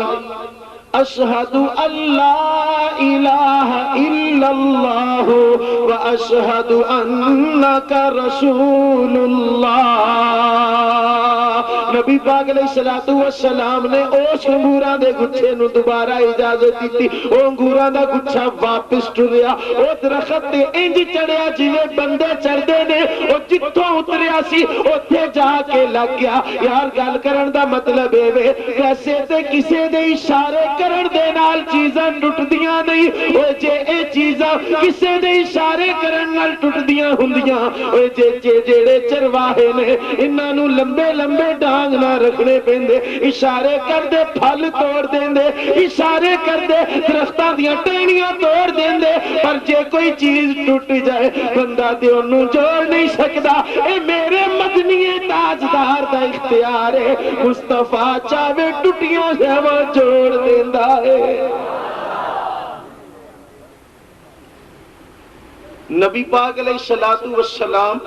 اشہد اللہ الہ الا اللہ و اشہد انک رسول اللہ۔ نبی پاک علیہ السلام نے اس انگوراں دے گچھے نو دوبارہ اجازت دیتی، او انگوراں دا گچھا واپس ٹریا، او درخت تے انج چڑھیا جویں بندے چڑھدے نے، او جتھوں اتریا سی اوتھے جا کے لگ گیا۔ یار گل کرن دا مطلب اے وے، ویسے تے کسے دے اشارے کرن دے نال چیز چیزاں ٹوٹدیاں نہیں اوے جے اے چیزاں کسے دے اشارے کرن نال ٹوٹدیاں ہوندیاں اوے جڑے چرواہے نے انہاں نوں لمبے لمبے ڈانگ نہ رکھنے پیندے اشارے کر دے پھل توڑ دیندے اشارے کر دے درختاں دیاں ٹہنیاں توڑ دیندے پر جے کوئی چیز ٹوٹ جائے بندہ تے اونوں جوڑ نہیں سکدا اے میرے مدنی تاجدار دا اختیار ہے مصطفیٰ چاہے ٹوٹیاں شیواں جوڑ دیندا ہے نبی پاک علیہ السلام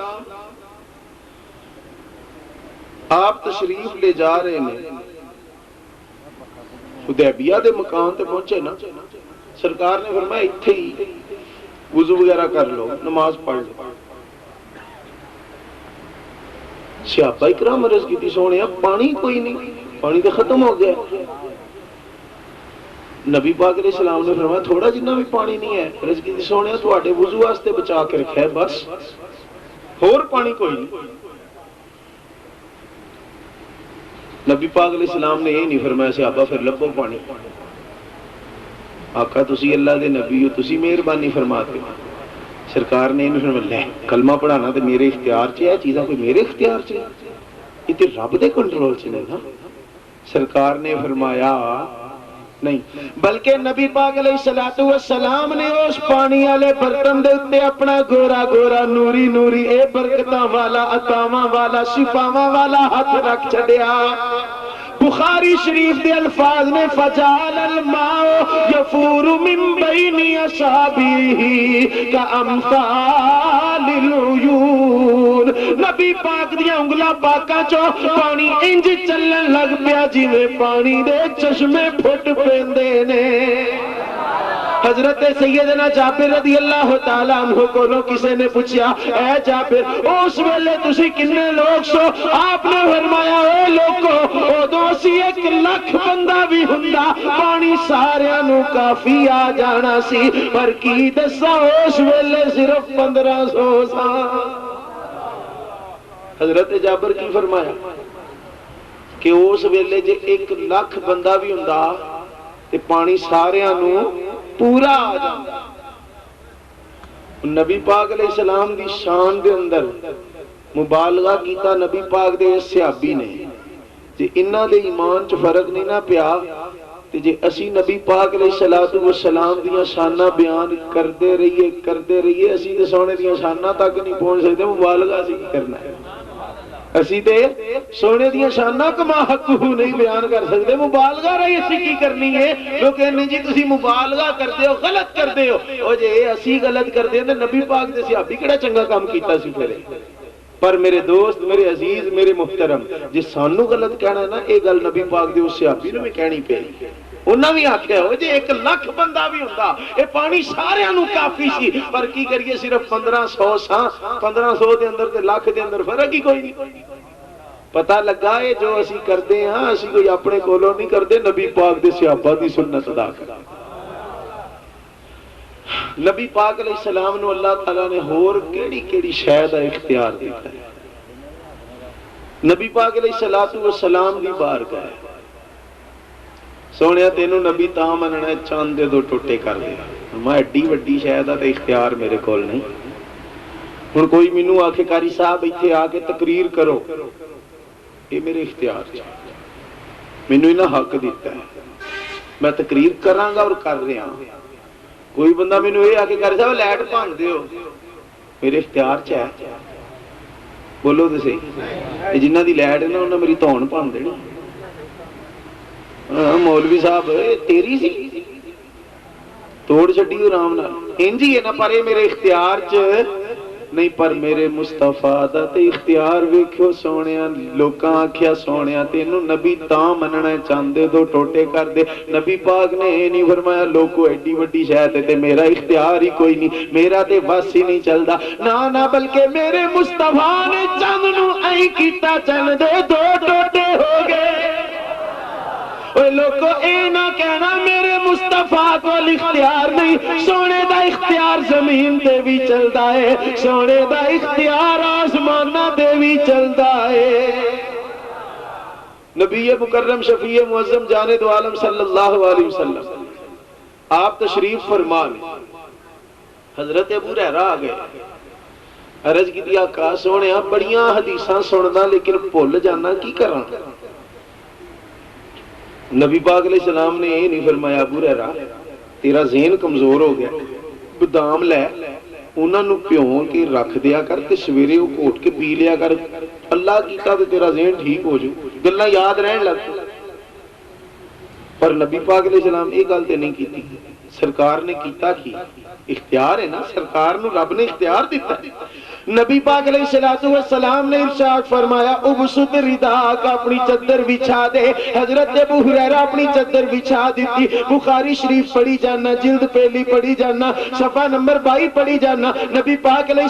آپ تشریف لے جا رہے ہیں حدیبیہ دے مقام تے پہنچے نا سرکار نے فرمایا اتھے ہی وضو وغیرہ کر لو نماز پڑھ لو صحابہ اکرام عرض کی تھی سونے پانی کوئی نہیں پانی تو ختم ہو گیا نبی پاک علیہ السلام نے فرمایا تھوڑا جنہ بھی پانی نہیں ہے عرض کی تھی سونے تواڈے وضو واسطے بچا کے رکھا ہے بس اور پانی کوئی نہیں نبی پاک علیہ السلام نے یہ نہیں فرمایا صحابہ پھر لبو پانی آقا تسی اللہ دے نبی ہو تسی مہربانی فرماتے سرکار نے انہوں فرمایا لے کلمہ پڑھانا تے میرے اختیار چ ہے چیزاں کوئی میرے اختیار چ یہ تے رب دے کنٹرول چ نہیں نا سرکار نے فرمایا نہیں بلکہ نبی پاک علیہ السلام نے اس پانی والے برتن دے اوتے اپنا گورا گورا نوری نوری اے برکتاں والا عطاواں والا شفاواں والا ہاتھ رکھ چھڈیا بخاری شریف دے الفاظ نے فجعل الماء یفور من بین اصابعہ کامثال العیون نبی پاک دیاں انگلاں پاکاں چوں پانی انج چلن لگ پیا جویں پانی دے چشمے پھٹ پیندے نے حضرت سیدنا جابر رضی اللہ تعالیٰ عنہ کو کسی نے پوچھا اے جابر اس ویلے تسی کنے لوگ سو آپ نے فرمایا اے لوگو ادو اسی 1 لاکھ بندہ بھی ہوندا پانی ساریاں نو کافی آ جانا سی پر کی دساں اس ویلے صرف 1500 سا حضرت جابر کی فرمایا کہ اس ویلے جے 1 لاکھ بندہ بھی ہوندا تے پانی ساریاں نو پورا آ جاتا نبی پاک علیہ السلام دی شان دے اندر مبالغہ کیتا نبی پاک دے صحابی نے جے انہاں دے ایمان چ فرق نہیں نہ پیا تے جے اسی نبی پاک علیہ السلام دیاں شاناں بیان کردے رہیے اسی تے سونے دیاں شاناں تک نہیں پہنچ سکتے مبالغہ اسی کی کرنا ہے اسی تے سونے دیاں شاناں کما حقہ نہیں بیان کر سکتے مبالغہ رہی اسی کی کرنی ہے لوگ کہنے جی تسی مبالغہ کرتے ہو غلط کرتے ہو او جے اسی غلط کرتے ہیں نبی پاک دے صحابی کیڑا چنگا کام کیتا سی پھر پر میرے دوست میرے عزیز میرے محترم جے سانو غلط کہنا نا اے گل نبی پاک دے اس صحابی نے بھی کہنی پئی انہاں بھی آکھیا ہو جے 1 لاکھ بندہ بھی ہوندا اے پانی سارے نو کافی سی پر کی کریے صرف 1500 سا 1500 دے اندر تے لاکھ دے اندر فرق ہی کوئی نہیں پتہ لگا ہے جو اسی کردے ہاں اسی کوئی اپنے کولوں نہیں کردے نبی پاک دے صحابہ دی سنت ادا کر نبی پاک علیہ السلام نو اللہ تعالیٰ نے ہور کیڑی شے دا اختیار دیتا ہے نبی پاک علیہ السلام دی بارگاہ ہے سونیا تینوں نبی تاں مننا ہے چاند دے 2 ٹوٹے کر دے میں ایڈی وڈی شے دا تے اختیار میرے کول نہیں ہن کوئی مینوں آکھے قاری صاحب ایتھے آ کے تقریر کرو یہ میرے اختیار ہے مینوں انہاں حق دیتا ہے میں تقریر کراں گا اور کر رہا ہوں کوئی بندہ مینوں یہ آ کے قاری صاحب لائٹ بھن دیو میرے اختیار چ ہے بولو تے صحیح جنہاں دی لائٹ ہے نا انہاں میری دھون بھن دینی مولوی صاحب تیری سی توڑ چھڈی آرام نال انج ہی ہے نا پر یہ میرے اختیار چ نہیں پر میرے مصطفیٰ دا تے اختیار ویکھو سونیاں لوکاں آکھیا سونیاں تینوں نبی تاں مننا چاندے 2 ٹوٹے کر دے نبی پاک نے اے نہیں فرمایا لوکو ایڈی وڈی شے تے میرا اختیار ہی کوئی نہیں میرا تے بس ہی نہیں چلدا نہ بلکہ میرے مصطفیٰ نے چند نو ایں کیتا چند دے 2 ٹوٹے ہو گئے اوے لوگو اے نہ کہنا میرے مصطفیٰ کو اختیار نہیں سونے دا اختیار زمین دے بھی چلدا ہے سونے دا اختیار آسمانہ دے بھی چلدا ہے نبی مکرم شفیع معظم جانے دو عالم صلی اللہ علیہ وسلم آپ تشریف فرما لیں۔ حضرت ابو ہریرہ آ گئے، عرض کی آقا سونے بڑیاں حدیثاں سننا لیکن بھول جانا کی کراں؟ نبی پاک علیہ السلام نے یہ نہیں فرمایا ابو ہریرہ تیرا ذہن کمزور ہو گیا، بادام لے انہاں نو پیوں کے رکھ دیا کر تے سویرے وہ کوٹ کے پی لیا کر، اللہ کیتا تے تیرا ذہن ٹھیک ہو جائے، گلاں یاد رہن لگ۔ پر نبی پاک علیہ السلام یہ گل تے نہیں کیتی، سرکار نے کیتا کی اختیار ہے نا، سرکار نو رب نے اختیار دیتا ہے۔ نبی پاک علیہ السلام نے ارشاد فرمایا ابسط رداءک، اپنی چادر بچھا دے۔ حضرت ابو ہریرہ اپنی چادر بچھا دیتی، بخاری شریف پڑھی جانا، جلد پہلی پڑھی جانا، صفحہ نمبر 22 پڑھی جانا۔ نبی پاک علیہ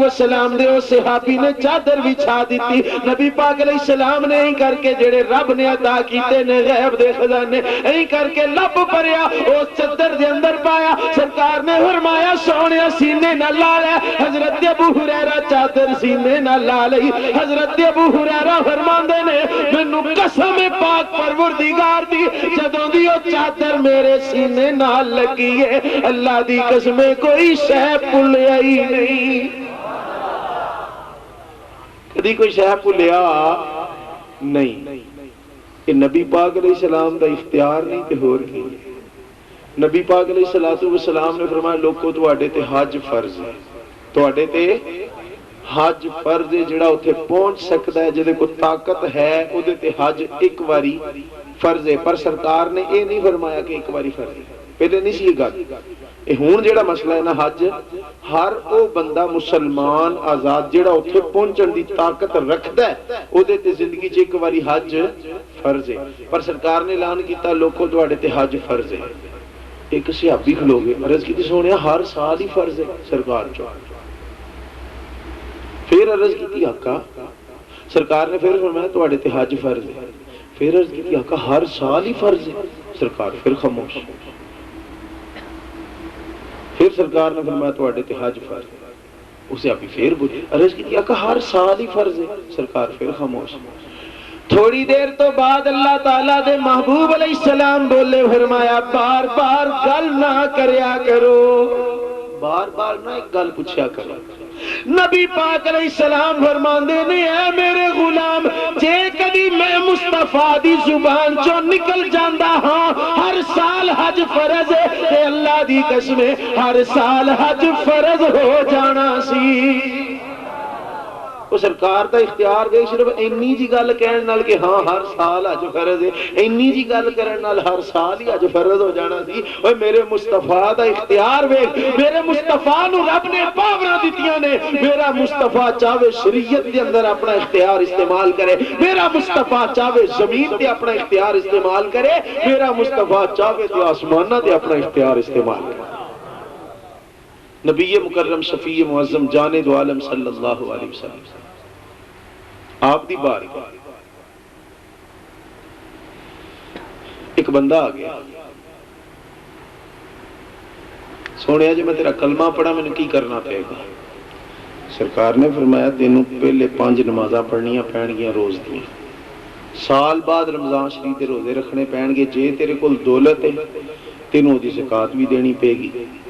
السلام دے اس صحابی نے چادر بچھا دیتی۔ نبی پاک علیہ السلام نے کر کے جڑے رب نے عطا کیتے نے غیب دے خزانے کر کے لب بھریا اس چادر دے اندر پایا۔ سرکار نے فرمایا سونیا سینے نہ لا لے۔ حضرت ابو ہریرہ چادر سینے نہ لا لئی۔ حضرت ابو ہریرہ فرماندے نے مینوں قسم پاک پروردگار دی جدوں دی او چادر میرے سینے نال لگی ہے اللہ دی قسم کوئی شے بھولیا ہی نہیں، کدی کوئی شے بھولیا نہیں۔ کہ نبی پاک علیہ السلام دا اختیار نہیں تے ہور کی۔ نبی پاک علیہ السلام نے فرمایا لوگوں تواڈے تے حج فرض ہے، تواڈے تے حج فرض ہے، جڑا اتھے پہنچ سکتا ہے جدے کو طاقت ہے او دے تے حج ایک واری فرض ہے۔ پر سرکار نے یہ نہیں فرمایا کہ ایک واری فرض ہے، پہلے نہیں سی یہ گل۔ ہون جڑا مسئلہ ہے نا حج، ہر او بندہ مسلمان آزاد جڑا اتھے پہنچن دی طاقت رکھدا ہے او دے تے زندگی چ ایک واری حج فرض ہے۔ پر سرکار نے اعلان کیتا لوگوں تواڈے تے حج فرض ہے۔ ایک صحابی کھلو گے، عرض کی سونیا ہر سال ہی فرض ہے سرکار چو۔ پھر عرض کی آقا، سرکار نے پھر فرمایا تواڈے تے حج فرض ہے۔ پھر عرض کی آقا ہر سال ہی فرض ہے، سرکار پھر خاموش۔ پھر سرکار نے فرمایا تواڈے تے حج فرض ہے۔ اسے ابھی پھر بولی، عرض کی آقا ہر سال ہی فرض ہے، سرکار پھر خاموش۔ تھوڑی دیر تو بعد اللہ تعالیٰ دے محبوب علیہ السلام بولے، فرمایا بار بار گل نہ کریا کرو، بار بار نہ ایک گل پوچھیا کرو۔ نبی پاک علیہ السلام فرماندے نے اے میرے غلام، جے کدی میں مصطفیٰ دی زبان چوں نکل جاندا ہاں ہر سال حج فرض ہے تے اللہ دی قسم ہر سال حج فرض ہو جانا سی۔ وہ سرکار دا اختیار گئی صرف اینی جی گل کہن نال کہ ہاں ہر سال حج فرض ہے، اینی جی گل کرن نال ہر سال ہی حج فرض ہو جانا سی۔ اوے میرے مصطفیٰ دا اختیار ویکھ، میرے مصطفیٰ نو رب نے پاوراں دتیاں نے۔ میرا مصطفیٰ چاہے شریعت دے اندر اپنا اختیار استعمال کرے، میرا مصطفیٰ چاہے زمین تے اپنا اختیار استعمال کرے، میرا مصطفیٰ چاہے تے آسماناں تے اپنا اختیار استعمال کرے۔ نبی مکرم شفیع معظم جان دو عالم صلی اللہ علیہ وسلم آپ دی بار ایک بندہ آ گیا، سونے جی میں تیرا کلمہ پڑھا میں نے کی کرنا پڑے گا؟ سرکار نے فرمایا تینوں پہلے 5 نمازاں پڑھنیاں پین گیاں روز دیا، سال بعد رمضان شریف دے روزے رکھنے پین گے، جے تیرے کول دولت ہے تینوں دی زکات بھی دینی پے گی،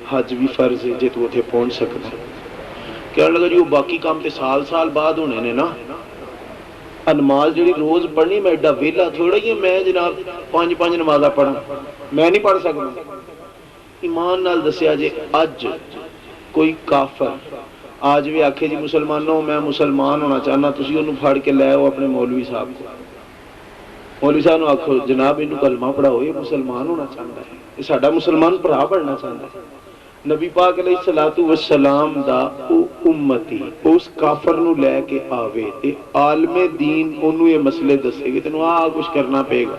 حج بھی فرض ہے جے تو اتھے پہنچ سکتا ہے۔ کہنے لگا جی وہ باقی کام تے سال بعد ہونے نے نا، نماز جڑی روز پڑھنی میں ایڈا ویلا تھوڑا ہی میں جناب 5 نمازاں پڑھا میں نہیں پڑھ سکتا۔ ایمان نال دسیا جے اج کوئی کافر آج بھی آکھے جی مسلمانوں میں مسلمان ہونا چاہنا، تسی انہوں پھاڑ کے لے آؤ اپنے مولوی صاحب کو، مولوی صاحب نے آکھو جناب انہوں کلمہ پڑھاؤ، یہ مسلمان ہونا چاہتا ہے، یہ ساڈا مسلمان بھرا بننا چاہتا ہے۔ نبی پاک علیہ السلام دا او امتی اس کافر نو لے کے آوے تے عالم دین انہوں یہ مسئلے دسے گے تینوں کچھ کرنا پے گا۔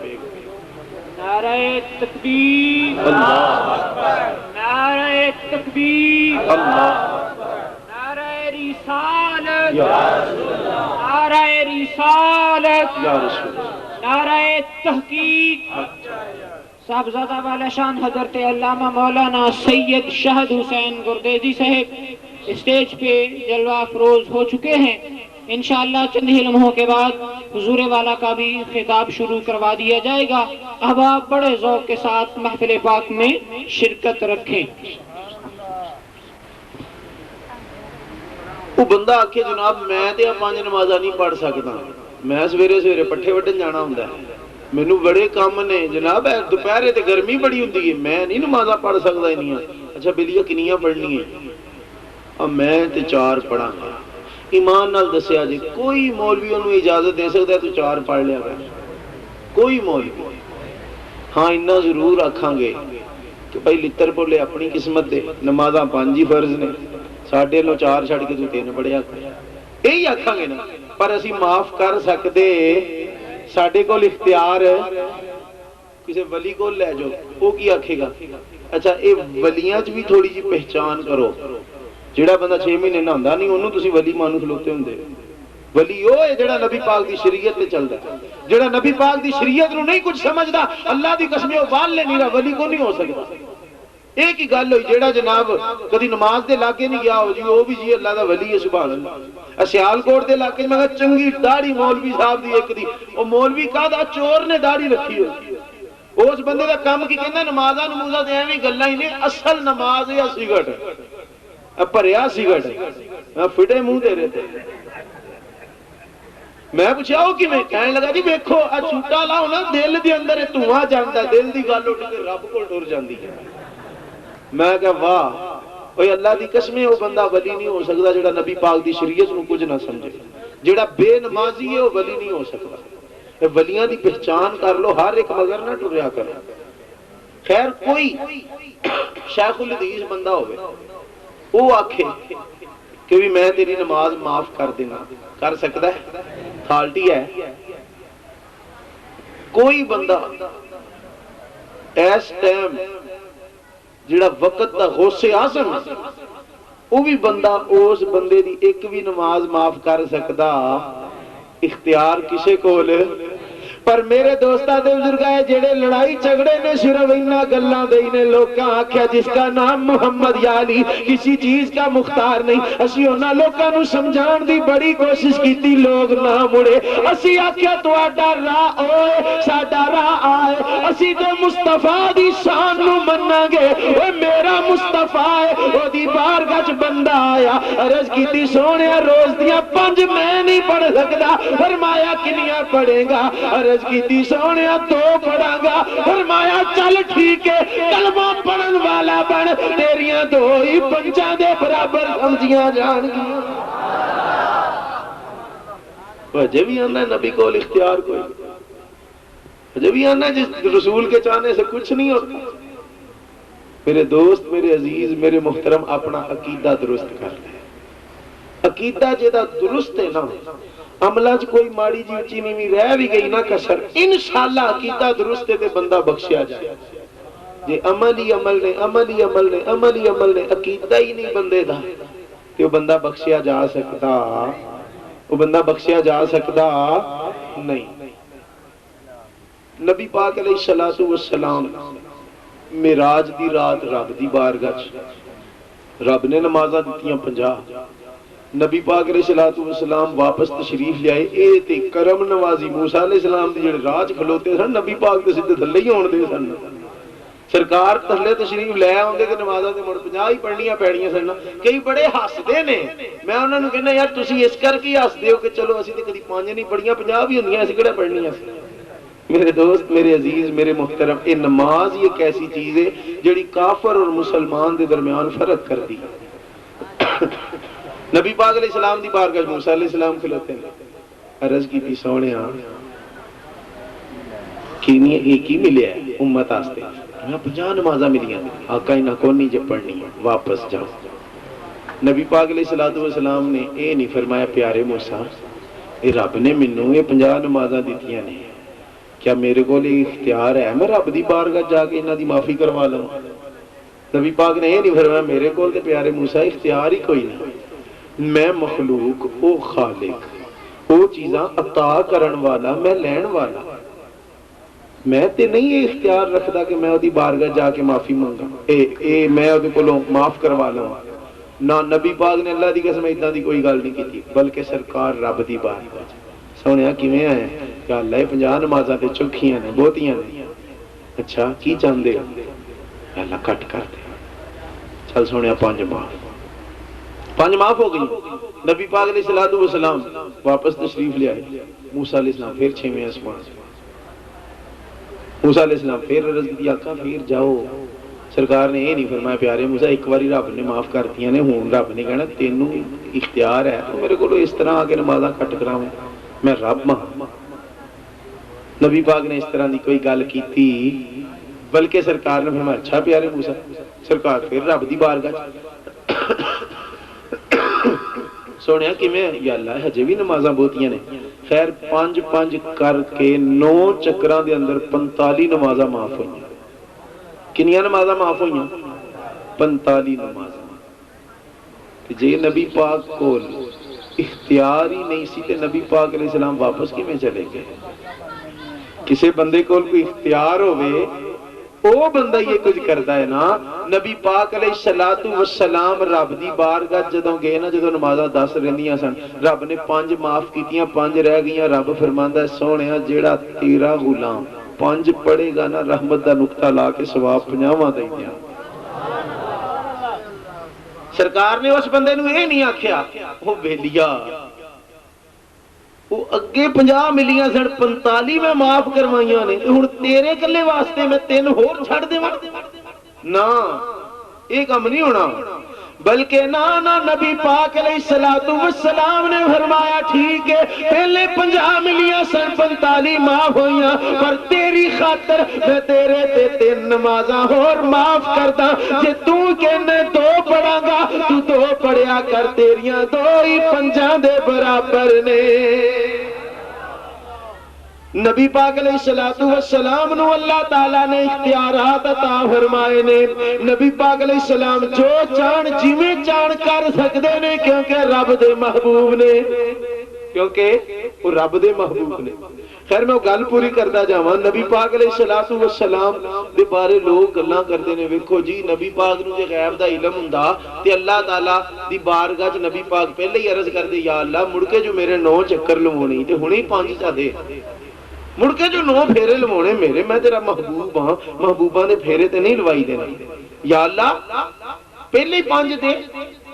نعرہ تکبیر، اللہ اکبر، نعرہ تکبیر، اللہ اکبر، نعرہ رسالت، یا رسول اللہ، نعرہ رسالت، یا رسول اللہ، نعرہ تحقیق۔ صاحبزادہ والا شان حضرت علامہ مولانا سید شہد حسین گردیزی صاحب اسٹیج پہ جلوہ افروز ہو چکے ہیں۔ انشاءاللہ چند ہی لمحوں کے بعد حضور والا کا بھی خطاب شروع کروا دیا جائے گا. اب آپ بڑے ذوق کے ساتھ محفل پاک میں شرکت رکھیں. وہ بندہ آکھے جناب میں تے 5 نمازاں نہیں پڑھ سکتا, میں سویرے سویرے پٹھے وڈن جانا ہوندا ہے, مینوں بڑے کام نے جناب, دوپہرے تے گرمی بڑی ہوندی ہے, میں نہیں نمازاں پڑھ سکدا انیاں. اچھا بلیاں کنیاں پڑھنی ہیں؟ اب میں تے 4 پڑھاں گا. ایمان نال دسیا جی کوئی مولوی انہوں اجازت دے سکتا ہے تو 4 پڑھ لیا گا؟ کوئی مولوی؟ ہاں اتنا ضرور آکھاں گے کہ بھائی لتر بولے اپنی قسمت دے, نمازاں 5 ہی فرض نے, ساڈے لو 4 چھڑ کے تو 3 پڑھیا کر, یہی آکھاں گے نا. پر اسی معاف کر سکتے, ساڈے کول اختیار کسی ولی کو لے جاؤ, وہ کی آکھے گا؟ اچھا اے ولیاں چ بھی تھوڑی جی پہچان کرو. جڑا بندہ 6 مہینے نہاندا نہیں انہوں تسی ولی مانو کھلوتے ہوندے. ولی وہ ہے جڑا نبی پاک دی شریعت تے چلدا, جڑا نبی پاک دی شریعت نو نہیں کچھ سمجھدا, اللہ دی قسم او وال لے نہیں رہا, ولی کو نہیں ہو سکتا. ایک ہی گل ہوئی, جیڑا جناب کدی نماز دے لاکے نہیں گیا ہو جی وہ بھی جی اللہ دا ولی ہے سبحان اللہ. سیال کوٹ دے لاکے میں کہا چنگی داڑھی مولوی صاحب دی ایک دی, وہ مولوی کہا دا چور نے داڑھی رکھی ہو, اس بندے دا کام کی کہنا نمازاں نمازاں دے ایویں گلاں ہی نے, اصل نماز ہے سگٹ, پریا سگٹ فٹے منہ دے رہے تھے. میں پوچھا ہو کہ میں کہنے لگا جی دیکھو چھوٹا لاؤ نا دل دے اندر دھواں جاندا ہے, دل دی گل اٹھ کے رب کول ٹر جاندی ہے. میں کہا واہ, اوے اللہ دی قسم ہے وہ بندہ ولی نہیں ہو سکتا جڑا نبی پاک دی شریعت نو کچھ نہ سمجھے. جڑا بے نمازی ہے وہ ولی نہیں ہو سکتا. ولیاں دی پہچان کر لو, ہر ایک مگر نہ ٹریا کرو. خیر کوئی شیخ الحدیث بندہ ہوئے وہ آکھے کہ بھی میں تیری نماز معاف کر دینا, کر سکتا ہے؟ فالٹی ہے. کوئی بندہ ایس ٹائم جڑا وقت دا غوث اعظم وہ بھی بندہ اس بندے دی ایک بھی نماز معاف کر سکدا, اختیار کسے کول. پر میرے دوستہ دے بزرگائے جڑے لڑائی جھگڑے نے صرف انہاں گلاں دے نے لوکاں آکھیا جس کا نام محمد یا علی کسی چیز کا مختار نہیں. اسی انہاں لوکاں نو سمجھان دی بڑی کوشش کیتی, لوگ نہ مڑے. اسی آکھیا تہاڈا راہ اوے ساڈا راہ آئے, اسی تے مصطفیٰ دی شان نو مناں گے. اوے میرا مصطفیٰ ہے, او دی بارگاہ وچ بندہ آیا, عرض کیتی سونیا روز دیاں 5 میں نہیں پڑھ سکدا. فرمایا کنیاں پڑھے گا؟ عرض کیتی سونیا 2 پڑھاں گا. فرمایا چل ٹھیک ہے, کلمہ پڑھن والا بن, تیریاں 2 ہی 5 دے برابر سمجھیاں جان گیاں. اجے بھی آنا نبی کو اختیار کوئی, اجے بھی آنا جس رسول کے چاہنے سے کچھ نہیں ہوتا. میرے دوست, میرے عزیز, میرے محترم, اپنا عقیدہ درست کر لیں. عقیدہ جیدہ درست ہے نا, عملہ کوئی ماڑی جی اچھی نیویں رہ بھی گئی نہ کسر, انشاءاللہ عقیدہ درست ہے تے بندہ بخشیا جائے. جے عمل ہی عمل نے, عمل ہی عمل نے, عمل ہی عمل نے, عقیدہ ہی نہیں بندے دا, تے وہ بندہ بخشیا جا سکتا, وہ بندہ بخشیا جا سکتا نہیں. نبی پاک علیہ السلام معراج دی رات رب دی بارگاہ رب نے نمازاں دتیاں 50. نبی پاک علیہ السلام واپس تشریف لے آئے. اے تے کرم نوازی موسیٰ علیہ السلام دی جڑے راج کھلوتے سن, نبی پاک دے سدھے تھلے ہی ہون دے سن. سرکار تھلے تشریف لے آوندے تے نمازاں تے مڑ 50 ہی پڑھنیاں پیڑیاں سن. کئی بڑے ہسدے نے, میں انہاں نوں کہنا یار تسی اس کر کے ہسدے ہو کہ چلو اسی تے کدی 5 نہیں پڑھیاں 50 بھی ہوندیاں, اسی کیڑا پڑھنیاں. میرے دوست, میرے عزیز, میرے محترم, یہ نماز ایک ایسی چیز ہے جڑی کافر اور مسلمان دے درمیان فرق کر دی. نبی پاک علیہ السلام دی بارگاہ موسیٰ علیہ السلام کھلوتے ہیں. عرض کی تھی سونیا کینی ایک ہی ملے ہے امت آستے, میں 50 نمازہ ملیاں, آقا انہاں کو نہیں جب پڑھنی ہے, واپس جاؤ. نبی پاک علیہ السلام نے اے نہیں فرمایا پیارے موسیٰ اے رب نے منوں یہ 50 نمازہ دیتیاں نہیں, کیا میرے کو لئے اختیار ہے میں رب دی بارگاہ جا کے انہاں دی معافی کروا لوں؟ نبی پاک نے یہ نہیں فرمایا میرے کو لئے پیارے موسیٰ اختیار ہی کوئی نہیں, میں مخلوق, او خالق, او چیزاں عطا کرن والا, میں لین والا, میں تے نہیں یہ اختیار رکھدا کہ میں دی بارگاہ جا کے معافی مانگا, میں دے کولوں معاف کروا لوں. نہ نبی پاک نے اللہ دی قسم اتنا دی کوئی گل نہیں کی, بلکہ سرکار رب دی بارگاہ سونے کیویں آئے یا اللہ 50 نمازاں تے چوکھیاں نے بہتیاں نے اچھا کی چاہندے یا اللہ کٹ کر دے چل سونے 5 معاف ہو گئی نبی پاک علیہ الصلوۃ والسلام واپس تشریف لے آئے موسیٰ علیہ السلام پھر 6ویں آسمان موسیٰ علیہ السلام پھر عرض کی آقا پھر جاؤ سرکار نے یہ نہیں فرمایا پیارے موسیٰ ایک باری رب نے معاف کر دیا نے ہوں رب نے کہنا تینوں اختیار ہے تو میرے کو اس طرح آگے نمازاں کٹ کراؤں میں رب ماں نبی پاک نے اس طرح دی کوئی گل کی تھی بلکہ سرکار نے فرمایا اچھا پیارے موسیٰ سرکار پھر رب دی بارگاہ سونے کہ میں یا اللہ ہجے بھی نمازاں بہتیاں نے خیر 5 کر کے 9 چکراں دے اندر 45 نمازاں معاف ہوئی کنیاں نمازاں معاف ہوئی 45 نمازاں جے نبی پاک کو اختیار ہی نہیں سی تے نبی پاک علیہ السلام واپس کی میں چلے گئے کسے بندے کو کوئی اختیار ہوئے وہ بندہ یہ کچھ کرتا ہے نا نبی پاک علیہ الصلوۃ والسلام رب دی بارگاہ جدوں گئے نا جدوں نمازاں 10 رہندیاں سن رب نے 5 معاف کیتیاں 5 رہ گئیاں رب فرماندا ہے سونیا جیڑا تیرا غلام 5 پڑھے گا نا رحمت دا نقطہ لا کے ثواب 50 دے دیا سرکار نے اس بندے نو یہ نہیں آکھیا وہ بیلیا وہ اگے 50 ملیاں سن 45 میں معاف کروائیاں نے ہن تیرے کلے واسطے میں 3 ہور چھڑ دیواں نا یہ کام نہیں ہونا بلکہ نا نبی پاک علیہ الصلوۃ والسلام نے فرمایا ٹھیک ہے پہلے 50 ملیاں سن 45 معاف ہوئیاں پر تیری خاطر میں تیرے تے 3 نمازاں اور معاف کردا جے تو کہنے 2 پڑھاں گا تو 2 پڑھیا کر تیریاں 2 ہی 5 دے برابر نے نبی پاک علیہ الصلوۃ والسلام نو اللہ تعالیٰ نے اختیارات عطا فرمائے نے نبی پاک علیہ السلام جو چاہن جویں چاہن کر سکتے نے کیونکہ رب دے محبوب نے کیونکہ وہ رب دے محبوب نے خیر میں گل پوری کرتا جاواں نبی پاک علیہ الصلوۃ والسلام دے بارے لوگ گلاں کردے نے ویکھو جی نبی پاک نو جے غیب دا علم ہوندا تے اللہ تعالیٰ دی بارگاہ وچ نبی پاک پہلے ہی عرض کردے یا اللہ مڑ کے جو میرے 9 چکر لوانے تے ہنے 5 چا دے مڑ کے جو 9 پھیرے لوانے میرے میں تیرا محبوب ہاں محبوباں دے پھیرے تے نہیں لوائی دینا یا اللہ پہلے 5 دے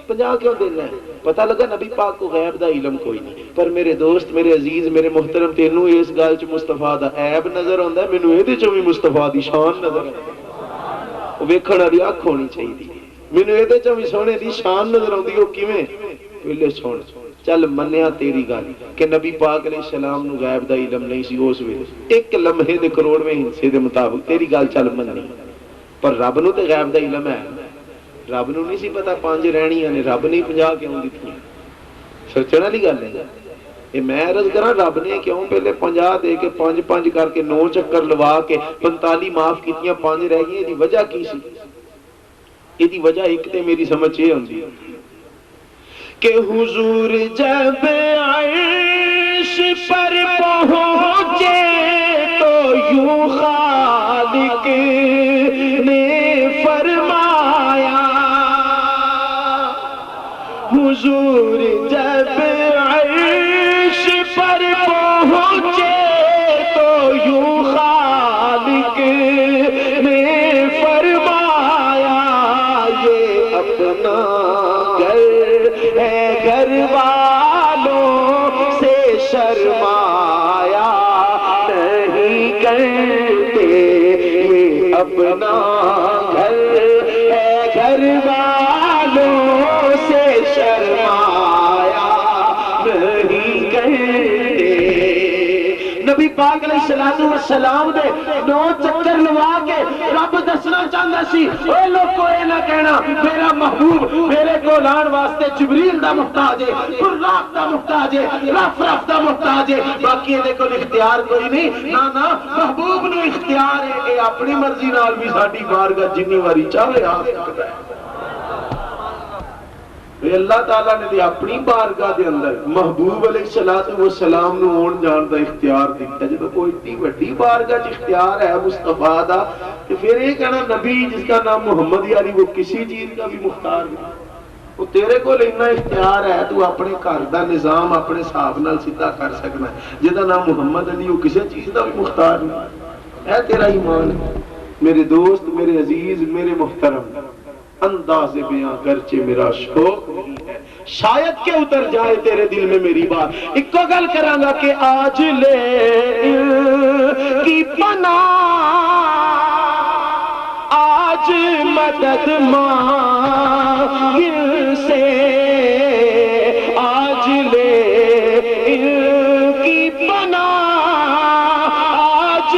50 کیوں دینا ہے پتہ لگا نبی پاک کو غیب دا علم کوئی نہیں پر میرے دوست میرے عزیز میرے محترم تینوں اس گل چ مصطفیٰ دا عیب نظر آندا ہے مینوں اے دے چ وی مصطفیٰ دی شان نظر آندی او ویکھن والی اکھ ہونی چاہیے مینوں اے دے چ وی سونے دی شان نظر آندی او کیویں پہلے سن چل منیا تیری گل کہ نبی پاک علیہ السلام نو غیب دا علم نہیں سی اس ویلے 1 لمحے دے کروڑویں حصے دے مطابق تیری گل چل مننی پر رب نو تے غیب دا علم ہے رب نو نہیں سی پتا 5 رہنیاں نے رب نے 50 کیوں دتیاں سوچਣ والی گل ہے یہ میں عرض کراں رب نے کیوں پہلے 50 دے کے 5 کر کے 9 چکر لوا کے 45 معاف کیتیاں 5 رہ گئی دی وجہ کی سی یہ دی وجہ ایک تے میری سمجھ یہ ہوندی کہ حضور جب عرش پر پہنچے تو یوں خالق نے فرمایا حضور جب عرش پر پہنچے تو یوں خالق نے فرمایا یہ اپنا گھر والوں سے شرمایا نہیں کرتے یہ اپنا گھر والوں سے شرمایا نہیں کرتے نبی پاک علیہ الصلوۃ والسلام دے 9 چکر لوا کے رب دسنا چاہتا سی اے لوگو اے نہ کہنا میرا محبوب میرے کو لان واسطے جبریل دا محتاج ہے براق دا محتاج ہے رف دا محتاج ہے باقی دے کو اختیار کوئی نہیں نا محبوب نو اختیار ہے کہ اپنی مرضی نال بھی ساڈی بارگاہ جنی واری چاہے آ سکتا ہے اللہ تعالیٰ نے اپنی بارگاہ دے اندر محبوب علیہ الصلوۃ والسلام نو اون جان دا اختیار دیتا جب کوئی اتنی بڑی بارگاہ اختیار ہے مصطفیٰ دا کہ پھر یہ کہنا نبی جس کا نام محمد یعنی وہ کسی چیز کا بھی مختار نہیں وہ تیرے کو اتنا اختیار ہے تو اپنے گھر دا نظام اپنے حساب نال سیدھا کر سکنا ہے. جہاں نام محمد علی وہ کسی چیز کا بھی مختار نہیں. اے تیرا ایمان ہے میرے دوست میرے عزیز میرے محترم. انداز بیاں گرچہ میرا شوق نہیں ہے شاید کہ اتر جائے تیرے دل میں میری بات. ایک کو گل کراں گا کہ آج لے کی پناہ آج مدد مانگ سے آج لے کی پناہ آج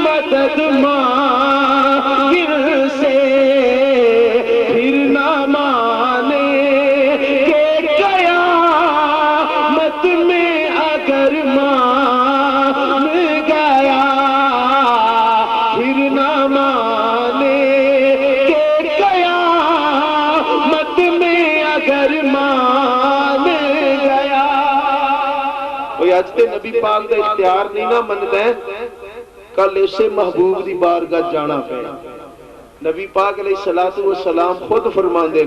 مدد مانگ سے پھر نہ مانے کہ قیامت میں اگر مان گیا پھر نہ مانے اج تے نبی پاک دا اختیار نہیں نہ مندا ہے کل اسے محبوب دی بارگاہ جانا پے. نبی پاک علیہ الصلوۃ والسلام خود فرماندے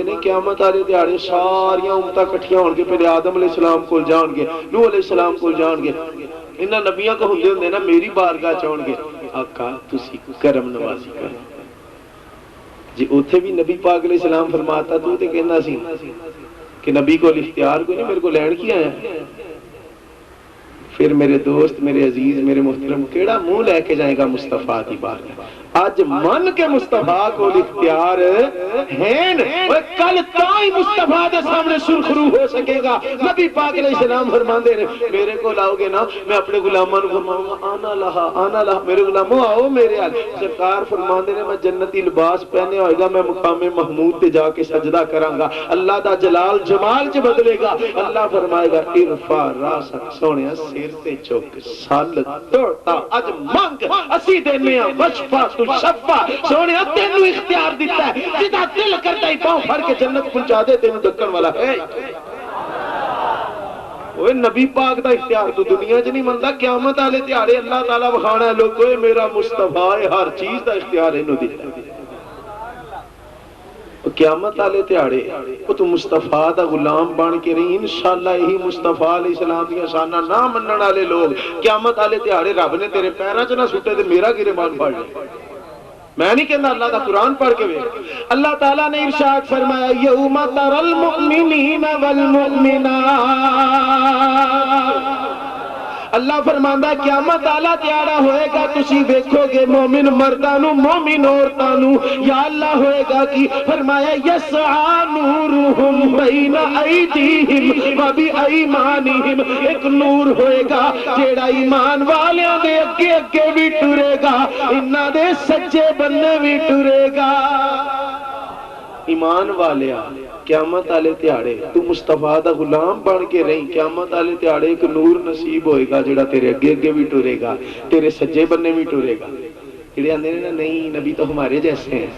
نے قیامت والے دیہاڑے ساریاں امتاں اکٹھیاں ہون گے پہلے آدم علیہ السلام کول جان گے نوح علیہ السلام کول جان گے انہاں نبیاں کو ہوندے نا میری بارگاہ چون گے آقا تسی کرم نوازی کرو. جی اوتھے بھی نبی پاک علیہ السلام فرماتا تو تے کہنا سی کہ نبی کو اختیار کوئی نہیں میرے کو لین کی آیا. پھر میرے دوست میرے عزیز میرے محترم کیڑا منہ لے کے جائے گا مصطفیٰ دی بارگاہ. آج من کے مصطفیٰ کو اختیار ہیں کل تائی مصطفیٰ دے سامنے سرخرو ہو سکے گا. نبی پاک علیہ السلام فرماندے نے میرے کو لاؤ گے نا میں اپنے غلامان کو فرماؤں گا آنا لہا میرے غلاموں آؤ میرے حال. سرکار فرماندے نے میں جنتی لباس پہنے ہوئے گا میں مقام محمود تے جا کے سجدہ کراں گا اللہ دا جلال جمال چ بدلے گا. اللہ فرمائے گا ارفع راسک سونیا سر تے چوک سال توڑتا اج مانگ اسی دینے ہیں وشفا تو شفا سونیا تینوں اختیار دیتا ہے جدا دل کرتا ہی پاؤں پھڑ کے جنت پہنچا دے تینوں ڈکن والا ہے. اوے نبی پاک دا اختیار تو دنیا چ نہیں مندا قیامت والے دیہاڑے اللہ تعالی وکھانا ہے لوگو اے میرا مصطفیٰ ہر چیز دا اختیار اینو دیتا ہے. قیامت والے دیہاڑے او تو مصطفیٰ دا غلام بن کے رہی انشاءاللہ یہی مصطفیٰ علیہ السلام دی شاناں نہ منن والے لوگ قیامت والے دیہاڑے رب نے تیرے پیراں چ نہ سٹے تے میرا گریبان پھڑ لے. میں نہیں کہنا اللہ دا قرآن پڑھ کے وے اللہ تعالیٰ نے ارشاد فرمایا یوم تر المؤمنین والمؤمنات. اللہ فرماندا قیامت والا دیہاڑا ہوئے گا تسی دیکھو گے مومن مردانو مومن عورتانو یا اللہ ہوئے گا کی فرمایا یسعا نورہم بین ایدیہم و بایمانہم. ایک نور ہوئے گا جیڑا ایمان والیاں دے اگے اگے بھی ٹرے گا انہاں دے سچے بننے بھی ٹرے گا. ایمان والیا قیامت والے دیہاڑے تو مصطفیٰ دا غلام بن کے رہی قیامت والے دیہاڑے ایک نور نصیب ہوئے گا جڑا تیرے اگے اگے بھی ٹرے گا تیرے سجے بننے بھی ٹرے گا. جڑے آندے نے نہیں نبی تو ہمارے جیسے ہیں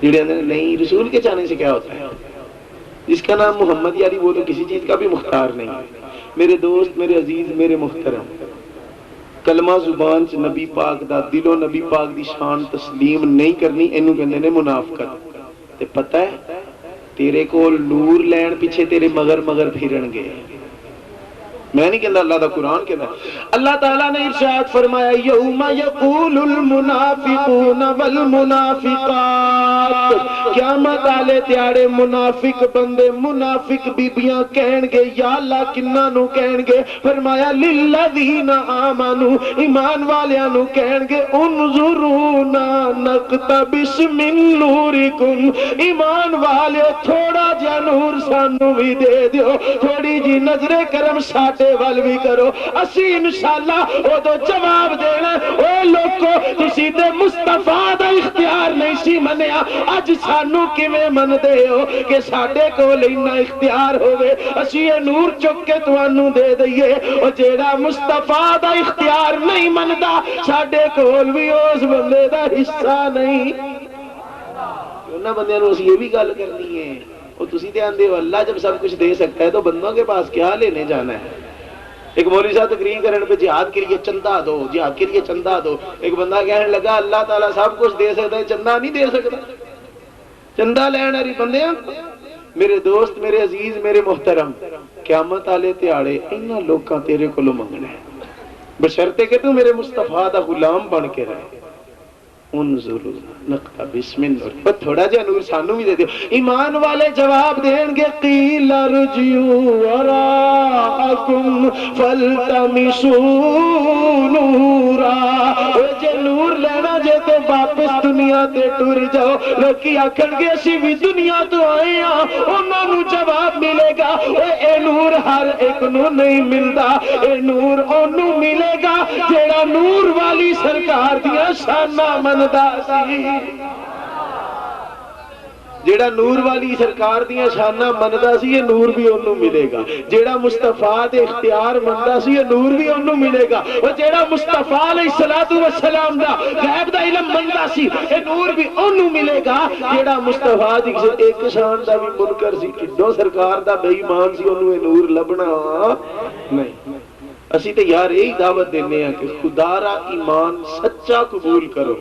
جڑے آندے نے نہیں رسول کے چاہنے سے کیا ہوتا ہے جس کا نام محمد یاری وہ تو کسی چیز کا بھی مختار نہیں. میرے دوست میرے عزیز میرے محترم کلمہ زبان چ نبی پاک دا دلوں نبی پاک دی شان تسلیم نہیں کرنی اینو کہندے نے منافقت. تے پتہ ہے تیرے کو نور لین پیچھے تیرے مگر پھرن گے. میں نہیں کہنا اللہ دا قرآن کہنا اللہ تعالیٰ نے ارشاد فرمایا یوم یقول المنافقون والمنافقات. قیامت والے دیہاڑے منافق بندے منافق بیبیاں کہن گے یا اللہ کناں نو کہن گے فرمایا للذین آمنوا ایمان والیاں نو کہن گے انظرونا نقتبس من نورکم. ایمان والے تھوڑا جا نور سانو بھی دے دیو تھوڑی جی نظر کرم ساٹے وال بھی کرو اسی انشاءاللہ وہ تو جواب دینا اے لوگو تسی تے مصطفیٰ دا اختیار نہیں سی منیا اج سانو کیویں من دے ہو کہ ساڈے کول اینا اختیار ہوئے اسی یہ نور چک کے توانوں دے دئیے اور جیڑا مصطفیٰ دا اختیار نہیں مندا ساڈے کول بھی اس بندے دا حصہ نہیں. انہاں بندیاں نوں اسی یہ بھی گل کرنی ہے اور تسی تے آندے ہو اللہ جب سب کچھ دے سکتا ہے تو بندوں کے پاس کیا لینے جانا ہے. ایک مولوی صاحب تقریر کرنے پہ جہاد کے لیے چندہ دو جہاد کے لیے چندہ دو. ایک بندہ کہنے لگا اللہ تعالیٰ سب کچھ دے سکتا ہے چندہ نہیں دے سکتا. چندہ لین والی بندے میرے دوست، میرے عزیز، میرے محترم، قیامت والے تیاڑے انہاں لوکاں تیرے کولوں منگنا ہے بشرطے کہ تو میرے مصطفیٰ دا غلام بن کے رہے۔ انظر نقطہ بسم النور، پر تھوڑا جہا نور سانو بھی دے دیو۔ ایمان والے جواب دیں گے قیل ارجعوا وراءکم فالتمسوا نورا، او جے نور لینا جے تو واپس دنیا تے ٹر جاؤ۔ لوکی آکھن گے اسی بھی دنیا تو آئے ہاں، انہاں نو جواب ملے گا اے نور ہر ایک نو نہیں ملدا، اے نور اونوں ملے گا جیڑا نور والی سرکار دیاں شاناں مندا سی، جیڑا نور والی سرکار دیاں شاناں مندا سی یہ نور بھی انہوں ملے گا، جیڑا مصطفیٰ دے اختیار مندا سی یہ نور بھی انہوں ملے گا، اور جیڑا مصطفیٰ علیہ السلام دا غیب دا علم مندا سی یہ نور بھی انہوں ملے گا، جیڑا مصطفیٰ دی ایک شان دا بھی منکر سی، کدوں سرکار دا بے ایمان سی انہوں یہ نور لبنا نہیں۔ اسی تے یار یہی دعوت دینے ہیں کہ خدا را ایمان سچا قبول کرو۔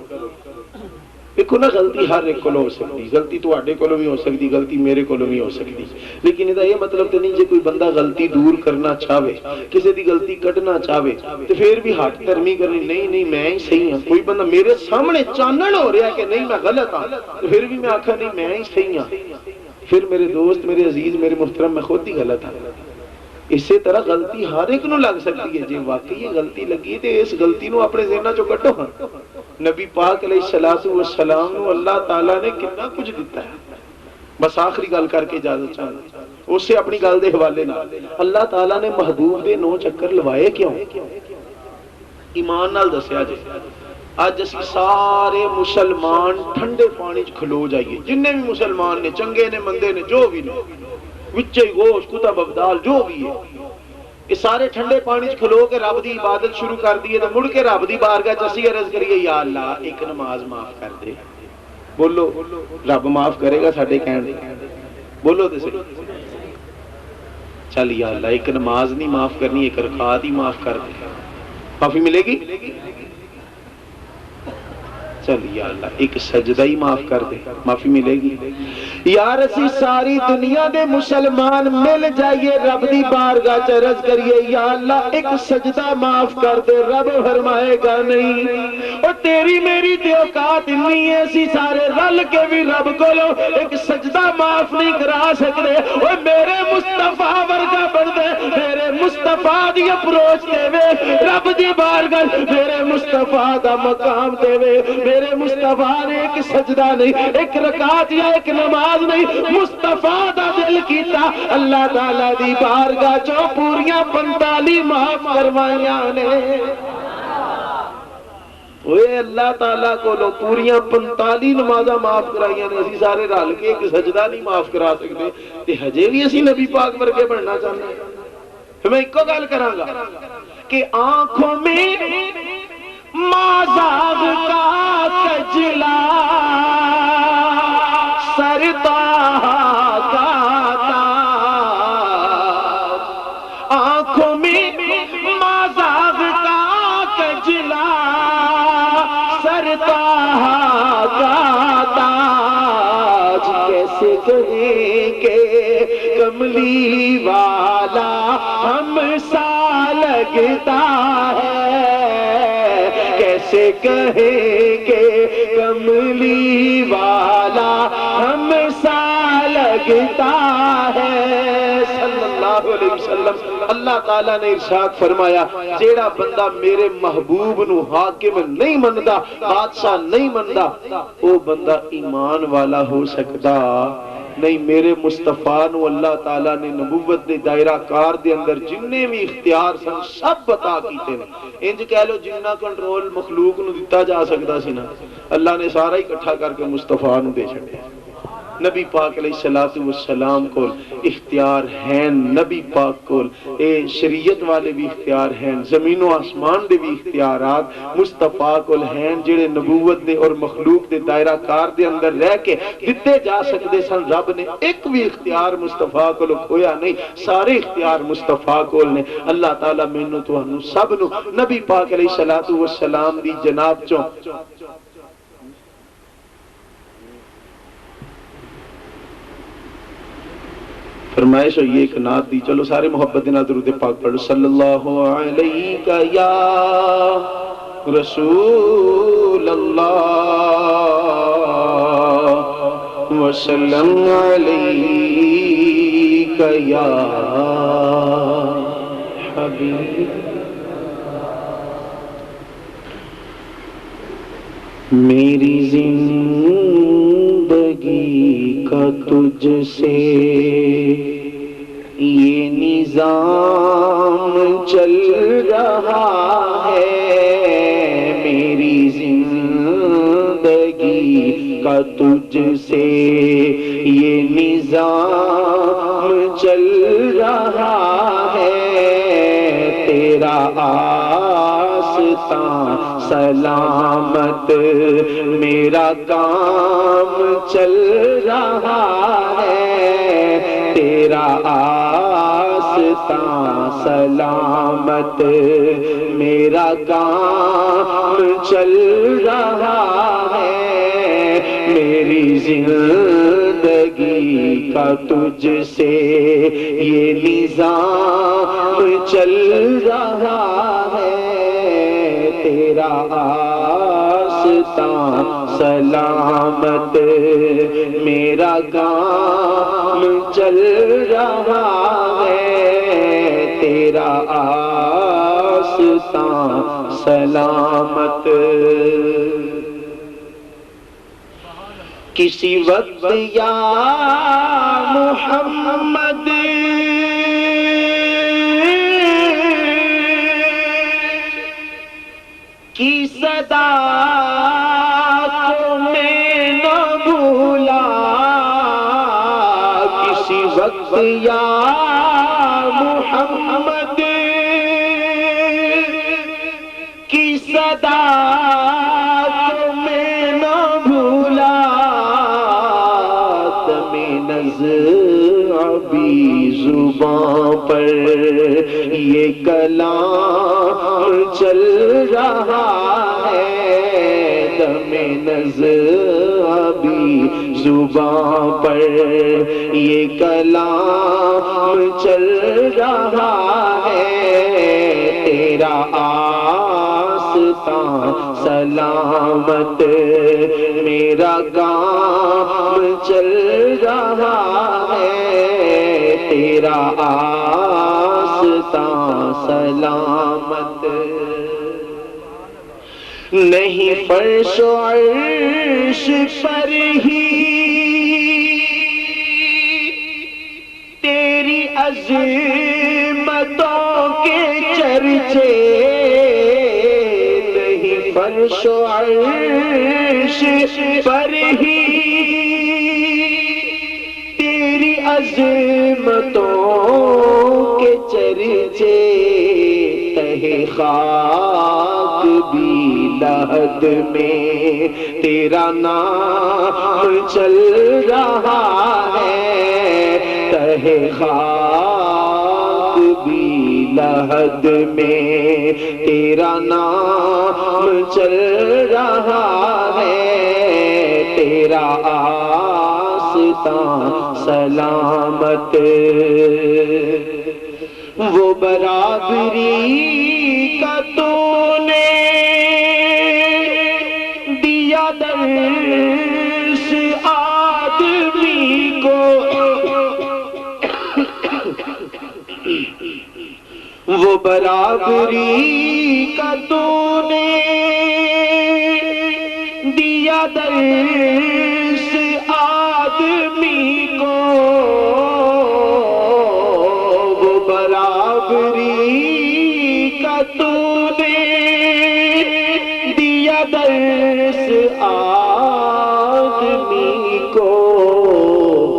دیکھو نا غلطی ہر ایک کو ہو سکتی، غلطی تو آڈے کو بھی ہو سکتی، غلطی میرے کو بھی ہو سکتی، لیکن یہ مطلب تو نہیں جے کوئی بندہ غلطی دور کرنا چاہے، کسی دی غلطی کٹنا چاہے تو پھر بھی ہاتھ ترمی کرنی، نہیں میں ہی صحیح ہوں۔ کوئی بندہ میرے سامنے چانن ہو رہا ہے کہ نہیں میں غلط ہوں تو پھر بھی میں آکھا نہیں میں ہی صحیح ہوں، پھر میرے دوست، میرے عزیز، میرے محترم میں خود ہی غلط ہوں۔ اسی طرح غلطی ہر ایک نو لگ سکتی ہے، جی واقعی یہ غلطی لگی تو اس غلطی نو اپنے ذہنہ چو کٹو ہاں۔ نبی پاک علیہ السلام نو اللہ تعالیٰ نے کتنا کچھ دیتا ہے۔ بس آخری گل کر کے اجازت چاہنا اس سے اپنی گل دے حوالے نہ، اللہ تعالیٰ نے محبوب دے 9 چکر لوائے کیوں؟ ایمان نال دسیا جی آج اسی سارے مسلمان ٹھنڈے پانی کھلو جائیے، جننے بھی مسلمان نے، چنگے نے، مندے نے، جو بھی نے، وچے گوشت کتب ابدال جو بھی ہے، یہ سارے ٹھنڈے پانی کھلو کے رب دی عبادت شروع کر دیئے تو مڑ کے رب دی بارگاہ چسی عرض کریے یا اللہ ایک نماز معاف کر دے۔ بولو رب معاف کرے گا ساڑھے کہنے؟ بولو تے صحیح، چل یا اللہ ایک نماز نہیں معاف کرنی، ایک رکعت ہی معاف کر دے، معافی ملے گی؟ چل یا اللہ ایک سجدہ ہی معاف کر دے، معافی ملے گی؟ یار اسی ساری دنیا دے مسلمان مل جائیے رب دی بارگاہ چ عرض کریے یا اللہ ایک سجدہ معاف کر دے، رب فرمائے گا نہیں، اور تیری میری تے اوقات نہیں ہے اسی سارے رل کے بھی رب کو لو ایک سجدہ معاف نہیں کرا سکتے۔ اور میرے مصطفیٰ ورگا بن دے، میرے مصطفیٰ دی اپروچ دے وے رب دی بارگاہ، میرے مصطفیٰ دا مقام دے وے، میرے مصطفیٰ نے ایک سجدہ نہیں، ایک رکعت یا ایک نماز نہیں، مصطفیٰ دا دل کیتا اللہ تعالیٰ دی بارگاہ چو پوریاں 45 معاف کروائیاں نے۔ اوے اللہ تعالیٰ کو لو پوریاں 45 نمازاں معاف کرائیاں نے، اسی سارے رل کے ایک سجدہ نہیں معاف کرا سکتے تے ہجے بھی اسی نبی پاک ورگے بننا چاہتے ہیں۔ پھر میں ایک کو گل کراں گا کہ آنکھوں میں مازاغ کا کجلا سرتا کا تاج، آنکھوں میں مازاغ کا کجلا سرتا کا تاج، کیسے کہیں کہ کملی والا ہم سا لگتا ہے، کیسے کہیں کہ کملی والا ہم سا لگتا ہے۔ صلی اللہ علیہ وسلم اللہ تعالیٰ نے ارشاد فرمایا جیڑا بندہ میرے محبوب نو حاکم نہیں مندا، بادشاہ نہیں مندا، وہ بندہ ایمان والا ہو سکتا نہیں۔ میرے مصطفیٰ نو اللہ تعالیٰ نے نبوت دے دائرہ کار دے اندر جننے بھی اختیار سن سب بتا کیتے ہیں، انج کہہ لو جنہ کنٹرول مخلوق نو دیتا جا سکتا سی نا اللہ نے سارا ہی اکٹھا کر کے مصطفیٰ نو دے چھڑے۔ نبی پاک علیہ السلام کو اختیار ہیں، نبی پاک کو اے شریعت والے بھی اختیار ہیں، زمین و آسمان دے بھی اختیارات مصطفیٰ کو ہیں جڑے نبوت دے اور مخلوق دے دائرہ کار دے اندر رہ کے دیتے جا سکتے سن۔ رب نے ایک بھی اختیار مصطفیٰ کو کھویا نہیں، سارے اختیار مصطفیٰ کو نے۔ اللہ تعالیٰ مینوں تانوں سب نو نبی پاک علیہ السلام دی جناب چوں فرمائش ہوئی ایک نعت دی، چلو سارے محبت نال درود پاک پڑھو۔ صلی اللہ علیہ یا رسول اللہ وسلم علیہ یا حبیب۔ میری زندگی کا تجھ سے یہ نظام چل رہا ہے، میری زندگی کا تجھ سے یہ نظام چل رہا ہے، تیرا آستاں سلامت میرا کام چل رہا ہے، تیرا آستاں سلامت میرا کام چل رہا ہے، میری زندگی کا تجھ سے یہ نظام چل رہا ہے، تیرا آستاں سلامت میرا کام چل رہا ہے، تیرا آستاں سلامت۔ کسی وقت یا محمد کی صدا کو میں نہ بھولا، کسی وقت یا محمد کی صدا کو میں نہ بھولا، دم نظر ابھی زباں پر یہ کلام چل رہا ہے، دم نظر ابھی زباں پر یہ کلام چل رہا ہے، تیرا آستاں سلامت میرا کام چل رہا ہے، تیرا آستاں سلامت۔ نہیں فرش و عرش پر ہی تیری عظمتوں کے چرچے، نہیں فرش و عرش پر ہی تیری عظمتوں کے چرچے، تہے خاک بھی لحد میں تیرا نام چل رہا ہے، تہے خاک بھی لحد میں تیرا نام چل رہا ہے، تیرا آستاں سلامت۔ وہ برابری کا تو نے دیا درس آدمی کو، وہ برابری کا تو نے دیا درس آدمی کو، وہ برابری کا تو نے دیا درس آدمی کو،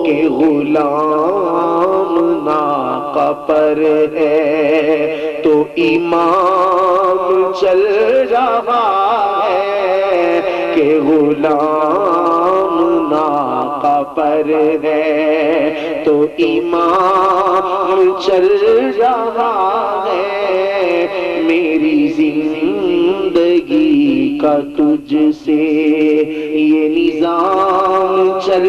کہ غلام ناقہ پر ہے تو امام چل رہا ہے، کہ غلام ناقہ پر ہے تو ایمان چل رہا ہے، میری زندگی کا تجھ سے یہ نظام چل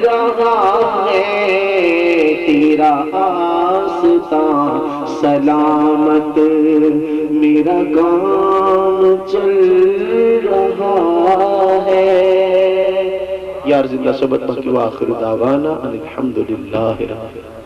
رہا ہے، تیرا آستان سلامت میرا کام چل رہا ہے۔ یار زندہ ثبت باقی وآخر دعوانا الحمدللہ رب العالمین۔